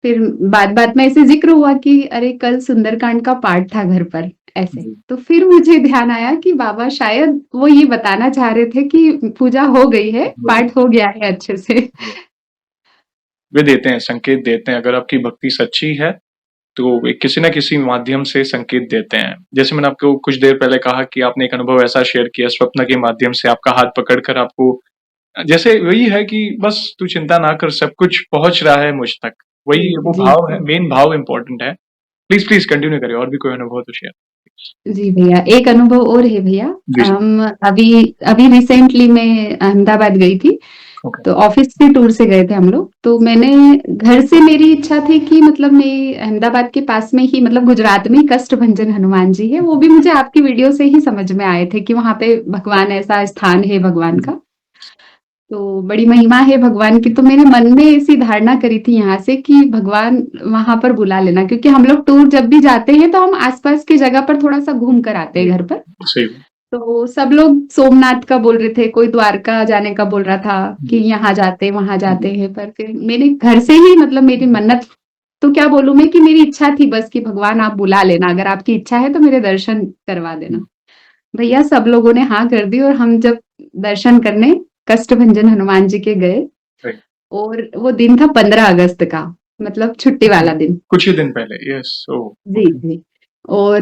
फिर बात-बात में ऐसे ज़िक्र हुआ कि अरे कल सुंदरकांड का पाठ था घर पर, ऐसे। जी, तो फिर मुझे ध्यान आया कि बाबा शायद वो ये बताना चाह रहे थे कि पूजा हो गई है, हो पाठ चुकी हो गया है अच्छे से। है। वे देते हैं, संकेत देते हैं। अगर आपकी भक्ति सच्ची है, तो वे किसी न किसी माध्यम से संकेत देते हैं। जैसे मैंने आपको कुछ देर पहले कहा कि आपने एक अनुभव ऐसा शेयर किया स्वप्न के माध्यम से आपका हाथ पकड़कर आपको जैसे वही है कि बस तू चिंता ना कर, सब कुछ पहुँच रहा है मुझ तक। जी, वही वो जी। भाव है, मेन भाव इम्पोर्टेंट है। प्लीज़ कंटिन्यू करिए और भी कोई अनुभव हो तो शेयर। जी भैया, एक अनुभव और है भैया। जी, जी। हम अभी अभी रिसेंटली मैं अहमदाबाद गई थी, ओके। तो ऑफिस के टूर से गए थे हम लोग। तो मैंने घर से मेरी इच्छा थी कि मतलब मैं अहमदाबाद के पास में ही मतलब गुजरात में ही कष्टभंजन हनुमान जी है, वो भी मुझे आपकी वीडियो से ही समझ में आए थे कि वहाँ पे भगवान ऐसा स्थान है भगवान का। तो बड़ी महिमा है भगवान की, तो मैंने मन में ऐसी धारणा करी थी यहाँ से कि भगवान वहां पर बुला लेना, क्योंकि हम लोग टूर जब भी जाते हैं तो हम आसपास की जगह पर थोड़ा सा घूम कर आते हैं जी, घर पर। सही बात। तो सब लोग सोमनाथ का बोल रहे थे, कोई द्वारका जाने का बोल रहा था कि जी, यहाँ जाते वहां जी, जाते हैं, पर फिर मैंने घर से ही मतलब मेरी मन्नत, तो क्या बोलूं मैं कि मेरी इच्छा थी बस कि भगवान आप बुला लेना, अगर आपकी इच्छा है तो मेरे दर्शन करवा देना। जी, भैया सब लोगों ने हाँ कर दी और हम जब दर्शन करने कष्टभंजन हनुमान जी के गए, राइट। और वो दिन था 15 अगस्त का, मतलब छुट्टी वाला दिन। कुछ ही दिन पहले, यस, ओह! जी ओके, जी। और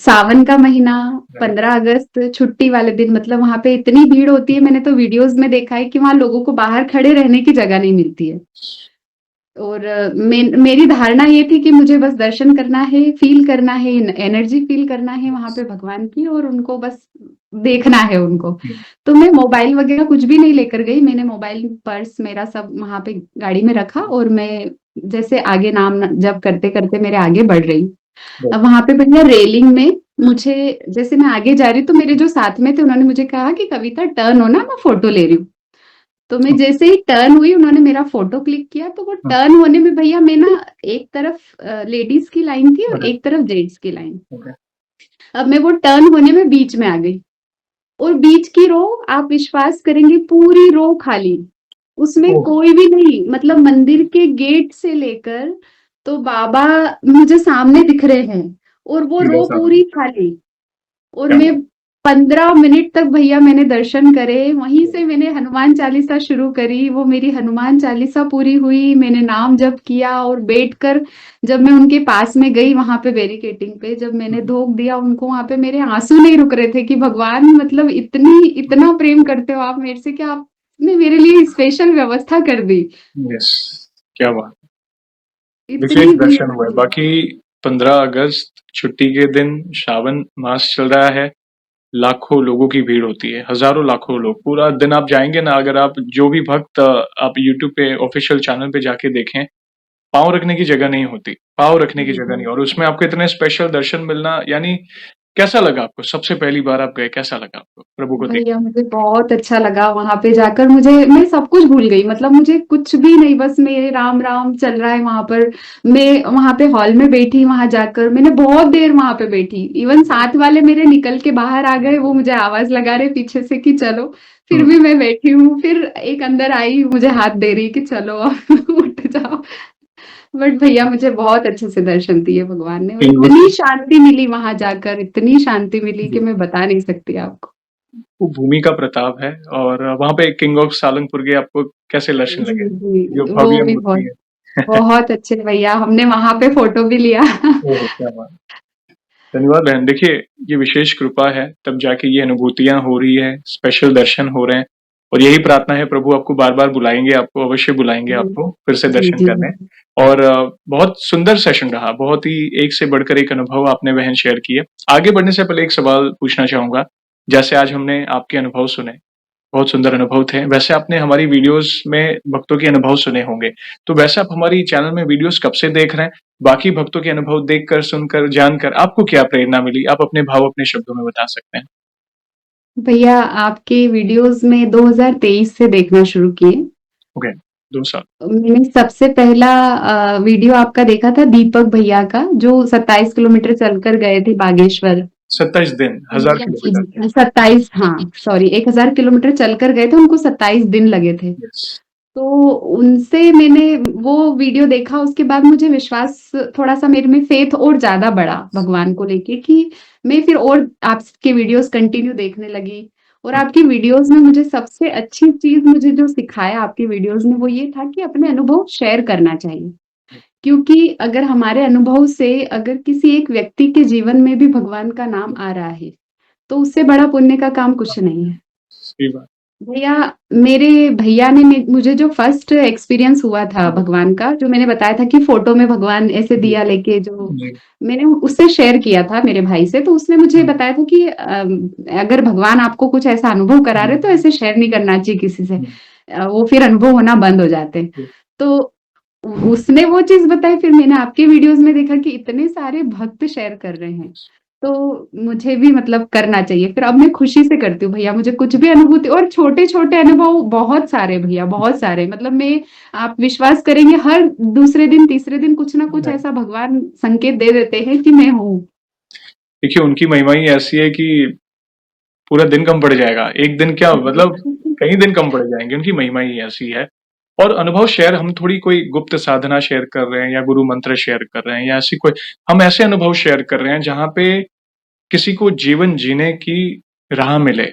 सावन का महीना, राइट। 15 अगस्त छुट्टी वाले दिन, मतलब वहां पे इतनी भीड़ होती है, मैंने तो वीडियोस में देखा है कि वहां लोगों को बाहर खड़े रहने की जगह नहीं मिलती है। और मेरी धारणा ये थी कि मुझे बस दर्शन करना है, फील करना है, एनर्जी फील करना है वहां पे भगवान की, और उनको बस देखना है उनको। हुँ, तो मैं मोबाइल वगैरह कुछ भी नहीं लेकर गई, मैंने मोबाइल पर्स मेरा सब वहां पे गाड़ी में रखा और मैं जैसे आगे नाम जप करते करते मेरे आगे बढ़ रही हूँ। राइट। अब वहां पे भैया रेलिंग में मुझे, जैसे मैं आगे जा रही हूँ तो मेरे जो साथ में थे उन्होंने मुझे कहा कि कविता टर्न हो ना, मैं फोटो ले रही हूँ। तो मैं ओके, जैसे ही टर्न हुई उन्होंने मेरा फोटो क्लिक किया, तो वो हाँ, टर्न होने में भैया मैं ना, एक तरफ लेडीज की लाइन थी और राइट, एक तरफ जेंट्स की लाइन। ओके, अब मैं वो टर्न होने में बीच में आ गई, और बीच की रो, आप विश्वास करेंगे, पूरी रो खाली, उसमें ओह! कोई भी नहीं, मतलब मंदिर के गेट से लेकर तो बाबा मुझे सामने दिख रहे हैं, और वो सीधा रो सामने, पूरी खाली। और क्या मैं बात 15 मिनट तक भैया मैंने दर्शन करे, वहीं से मैंने हनुमान चालीसा शुरू करी, वो मेरी हनुमान चालीसा पूरी हुई, मैंने नाम जप किया और बैठकर जब मैं उनके पास में गई वहां पे बैरिकेटिंग पे, जब मैंने है। धोख दिया उनको, वहां पे मेरे आंसू नहीं रुक रहे थे कि भगवान मतलब इतना प्रेम करते हो आप मेरे से, कि आपने मेरे लिए स्पेशल व्यवस्था कर दी। यस, क्या बात! विशेष इतनी भीड़ दर्शन हुए। थी। बाकी 15 अगस्त छुट्टी के दिन, श्रावण मास चल रहा है। लाखों लोगों की भीड़ होती है, हज़ारों लाखों लोग। पूरा दिन आप जाएँगे ना, अगर आप जो भी भक्त आप यूट्यूब पे ऑफ़िशियल चैनल पे जाके देखें, पाँव रखने की जगह नहीं होती, पाँव रखने की जी, जगह नहीं, जी। और उसमें आपको इतने स्पेशल दर्शन मिलना, यानी कैसा लगा आपको? सबसे पहली बार आप गए, कैसा लगा आपको प्रभु को देख? भैया मुझे बहुत अच्छा लगा वहाँ पे जाकर मुझे मैं सब कुछ भूल गई मतलब मुझे कुछ भी नहीं बस मेरे राम-राम चल रहा है वहाँ पर। मैं वहाँ पे हॉल में बैठी वहाँ जाकर मैंने बहुत देर वहाँ पे बैठी। इवन साथ वाले मेरे निकल के बाहर आ गए, वो मुझे आवाज़ लगा रहे पीछे से कि चलो, फिर हुँ, भी मैं बैठी हूँ। फिर एक अंदर आई मुझे हाथ दे रही कि चलो अब उठ जाओ। बट भैया मुझे बहुत अच्छे से दर्शन दिए भगवान ने और किंग ऑफ इतनी शांति मिली वहाँ जाकर, इतनी शांति मिली कि जी, मैं बता नहीं सकती आपको। वो भूमि का प्रताप है। और वहाँ पे किंग ऑफ सालंगपुर के आपको कैसे दर्शन जी, लगे? जो जी, वो भव्य भी मूर्ति बहुत है। बहुत अच्छे भैया हमने वहाँ पे फ़ोटो भी लिया। ओह! क्या बात! धन्यवाद बहन। देखिए, ये विशेष कृपा है, तब जाके ये अनुभूतियाँ हो रही हैं, स्पेशल दर्शन हो रहे हैं, और यही प्रार्थना है प्रभु आपको बार-बार बुलाएँगे, आपको अवश्य बुलाएँगे जी, आपको फिर से जी, दर्शन जी, करने। और बहुत सुंदर सेशन रहा, बहुत ही एक से बढ़कर एक अनुभव आपने बहन शेयर किए। आगे बढ़ने से पहले एक सवाल पूछना चाहूँगा, जैसे आज हमने आपके अनुभव सुने, बहुत सुंदर अनुभव थे। वैसे आपने हमारी वीडियोज़ में भक्तों के अनुभव सुने होंगे। तो वैसे आप हमारी चैनल में वीडियोज़ कब से देख रहे हैं? बाकी भक्तों के अनुभव देखकर, सुनकर, जानकर आपको क्या प्रेरणा मिली? आप अपने भाव अपने शब्दों में बता सकते हैं। भैया आपके वीडियोज़ में 2023 से देखना शुरू किए। ओके, 2 साल, मैंने सबसे पहला वीडियो आपका देखा था दीपक भैया का जो 27 किलोमीटर चलकर गए थे बागेश्वर। 27 दिन, 1000 किलोमीटर। 27 हाँ, सॉरी 1000 किलोमीटर चलकर गए थे, उनको 27 दिन लगे थे। यस। तो उनसे मैंने वो वीडियो देखा उसके बाद मुझे विश्वास थोड़ा-सा मेरे में फ़ेथ और ज़्यादा बढ़ा भगवान को लेके कि मैं फिर और आपके वीडियोज़ कंटिन्यू देखने लगी। और हुँ, आपकी वीडियोज़ में मुझे सबसे अच्छी चीज़ मुझे जो सिखाया आपकी वीडियोज़ ने वो ये था कि अपने अनुभव शेयर करना चाहिए। हुँ, क्योंकि अगर हमारे अनुभव से अगर किसी एक व्यक्ति के जीवन में भी भगवान का नाम आ रहा है, तो उससे बड़ा पुण्य का काम कुछ नहीं है। सही बात। भैया मेरे भैया ने मुझे जो फर्स्ट एक्सपीरियंस हुआ था भगवान का जो मैंने बताया था कि फोटो में भगवान ऐसे जी, दिया लेके जो जी। मैंने उससे शेयर किया था मेरे भाई से तो उसने मुझे हुँ, बताया था कि अगर भगवान आपको कुछ ऐसा अनुभव करा रहे हुँ, तो ऐसे शेयर नहीं करना चाहिए किसी से। हुँ, वो फिर अनुभव होना बंद हो जाते हैं। जी, तो उसने वो चीज़ बताई फिर मैंने आपके वीडियोज़ में देखा कि इतने सारे भक्त शेयर कर रहे हैं। तो मुझे भी मतलब करना चाहिए। फिर अब मैं खुशी से करती हूँ भैया मुझे कुछ भी अनुभूति और छोटे-छोटे अनुभव बहुत सारे भैया, बहुत सारे मतलब मैं आप विश्वास करेंगे हर दूसरे दिन, तीसरे दिन कुछ ना कुछ राइट। ऐसा भगवान संकेत दे देते हैं कि मैं हूँ। देखिए, उनकी महिमा ही ऐसी है कि पूरा दिन कम पड़ जाएगा। एक दिन क्या, मतलब कई दिन कम पड़ जाएँगे, उनकी महिमा ही ऐसी है। और अनुभव शेयर हम थोड़ी कोई गुप्त साधना शेयर कर रहे हैं या गुरु मंत्र शेयर कर रहे हैं या ऐसी कोई, हम ऐसे अनुभव शेयर कर रहे हैं जहाँ पे किसी को जीवन जीने की राह मिले।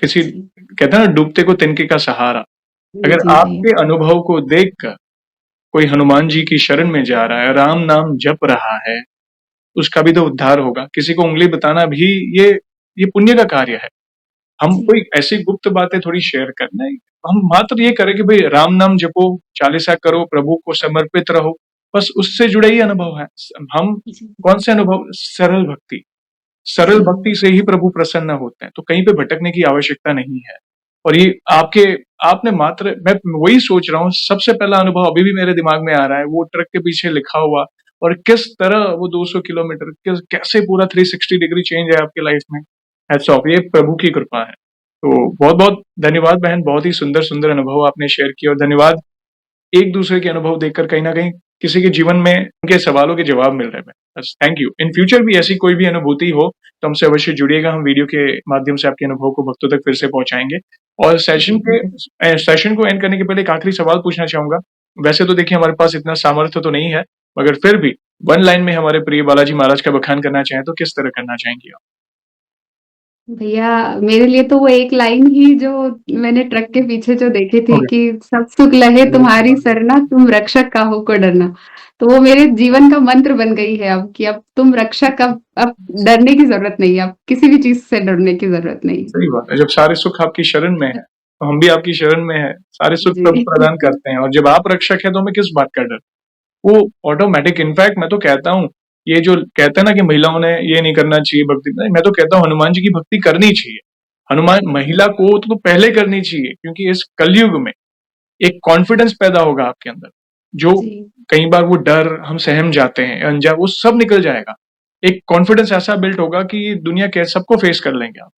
किसी, जी। कहते हैं ना, डूबते को तिनके का सहारा। अगर जी भैया। आपके अनुभव को देखकर कोई हनुमान जी की शरण में जा रहा है, राम नाम जप रहा है, उसका भी तो उद्धार होगा। किसी को उँगली बताना भी ये पुण्य का कार्य है। हम जी। कोई ऐसी गुप्त बातें थोड़ी शेयर करना है। हम मात्र ये करें कि भई राम नाम जपो, चालीसा करो, प्रभु को समर्पित रहो, बस उससे जुड़े ही अनुभव हैं। हम जी। कौन से अनुभव? सरल भक्ति। सरल जी। भक्ति से ही प्रभु प्रसन्न होते हैं, तो कहीं पे भटकने की आवश्यकता नहीं है। और ये आपके आपने मात्र, मैं वही सोच रहा हूँ, सबसे पहला अनुभव अभी भी मेरे दिमाग में आ रहा है, वो ट्रक के पीछे लिखा हुआ, और किस तरह वो 200 किलोमीटर कैसे पूरा 360 डिग्री चेंज है आपकी लाइफ में। हैट्स ऑफ, ये प्रभु की कृपा है। तो बहुत-बहुत धन्यवाद बहन, बहुत ही सुंदर-सुंदर अनुभव आपने शेयर किए, और धन्यवाद एक-दूसरे के अनुभव देखकर कहीं न कहीं किसी के जीवन में उनके सवालों के जवाब मिल रहे हैं। बस थैंक यू। इन फ्यूचर भी ऐसी कोई भी अनुभूति हो, तो हमसे अवश्य जुड़िएगा, हम वीडियो के माध्यम से आपके अनुभव को भक्तों तक फिर से पहुँचाएँगे। और जी भैया। सेशन को एंड करने के पहले एक आखिरी सवाल पूछना चाहूँगा। वैसे तो देखिए हमारे पास इतना सामर्थ्य तो नहीं है, मगर फिर भी वन लाइन में हमारे प्रिय बालाजी महाराज का बखान करना चाहें तो किस तरह करना चाहेंगी आप? भैया मेरे लिए तो वो एक लाइन ही जो मैंने ट्रक के पीछे जो देखी थी ओके। कि सब सुख लहे तुम्हारी सरना तुम रक्षक काहू को डरना। तो वो मेरे जीवन का मंत्र बन गई है अब कि अब तुम रक्षक अब डरने की ज़रूरत नहीं है, अब किसी भी चीज़ से डरने की ज़रूरत नहीं है। सही बात है, जब सारे सुख आपकी शरण में है, तो हम भी आपकी शरण में हैं। सारे सुख जी। प्रभु प्रदान करते हैं, और जब आप रक्षक हैं तो हमें किस बात का डर? वो ऑटोमैटिक, इनफैक्ट मैं तो कहता हूँ, ये जो कहते हैं ना कि महिलाओं ने ये नहीं करना चाहिए भक्ति, नहीं, मैं तो कहता हूँ हनुमान जी की भक्ति करनी चाहिए। हनुमान महिला को तो पहले करनी चाहिए, क्योंकि इस कलयुग में एक कॉन्फिडेंस पैदा होगा आपके अंदर, जो जी। कई बार वो डर हम सहम जाते हैं, वो सब निकल जाएगा। एक कॉन्फिडेंस ऐसा बिल्ट होगा कि दुनिया के सबको फेस कर लेंगे आप।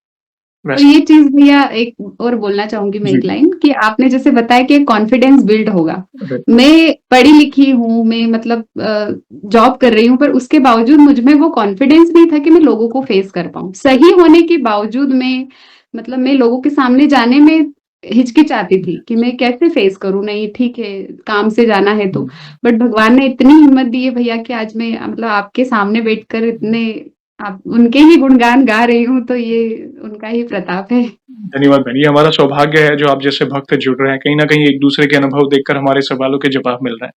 और वैसे ये चीज़ भैया एक और बोलना चाहूँगी मैं जी, एक लाइन कि आपने जैसे बताया कि कॉन्फिडेंस बिल्ड होगा। राइट, मैं पढ़ी लिखी हूँ, मैं मतलब जॉब कर रही हूँ, पर उसके बावजूद मुझ में वो कॉन्फिडेंस नहीं था कि मैं लोगों को फेस कर पाऊँ। सही होने के बावजूद मैं लोगों के सामने जाने में हिचकिचाती थी कि मैं कैसे फेस करूँ? नहीं ठीक है, काम से जाना है तो। बट भगवान ने इतनी हिम्मत दी है भैया कि आज मैं मतलब आपके सामने बैठकर इतने आप उनके ही गुणगान गा रही हूँ, तो ये उनका ही प्रताप है। धन्यवाद बहन। ये हमारा सौभाग्य है जो आप जैसे भक्त जुड़ रहे हैं। कहीं न कहीं एक दूसरे के अनुभव देखकर हमारे सवालों के जवाब मिल रहे हैं।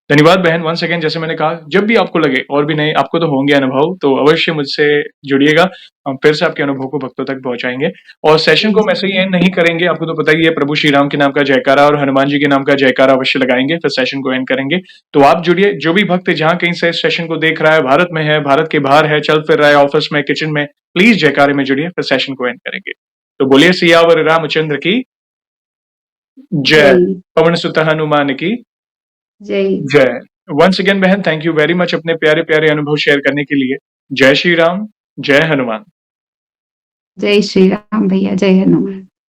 धन्यवाद बहन, वन्स अगेन जैसे मैंने कहा, जब भी आपको लगे और भी नए आपको तो होंगे अनुभव, तो अवश्य मुझसे जुड़िएगा। हम फिर से आपके अनुभव को भक्तों तक पहुँचाएँगे और सेशन जी, को हम ऐसे ही एंड नहीं करेंगे, आपको तो पता ही है, प्रभु श्री राम के नाम का जयकारा और हनुमान जी के नाम का जयकारा अवश्य लगाएँगे, फिर सेशन को एंड करेंगे। तो आप जुड़िए, जो भी भक्त जहाँ कहीं से इस सेशन को देख रहा है, भारत में है, भारत के बाहर है, चल फिर रहा है, ऑफिस में, किचन में, प्लीज़ जयकारे में जुड़िए, फिर सेशन को एंड करेंगे। तो बोलिए सियावर रामचंद्र की जय, जय, पवन सुत हनुमान की जय, जय। वंस अगेन बहन, थैंक यू वेरी मच अपने प्यारे-प्यारे अनुभव शेयर करने के लिए। जय श्री राम, जय हनुमान। जय श्री राम भैया, जय हनुमान।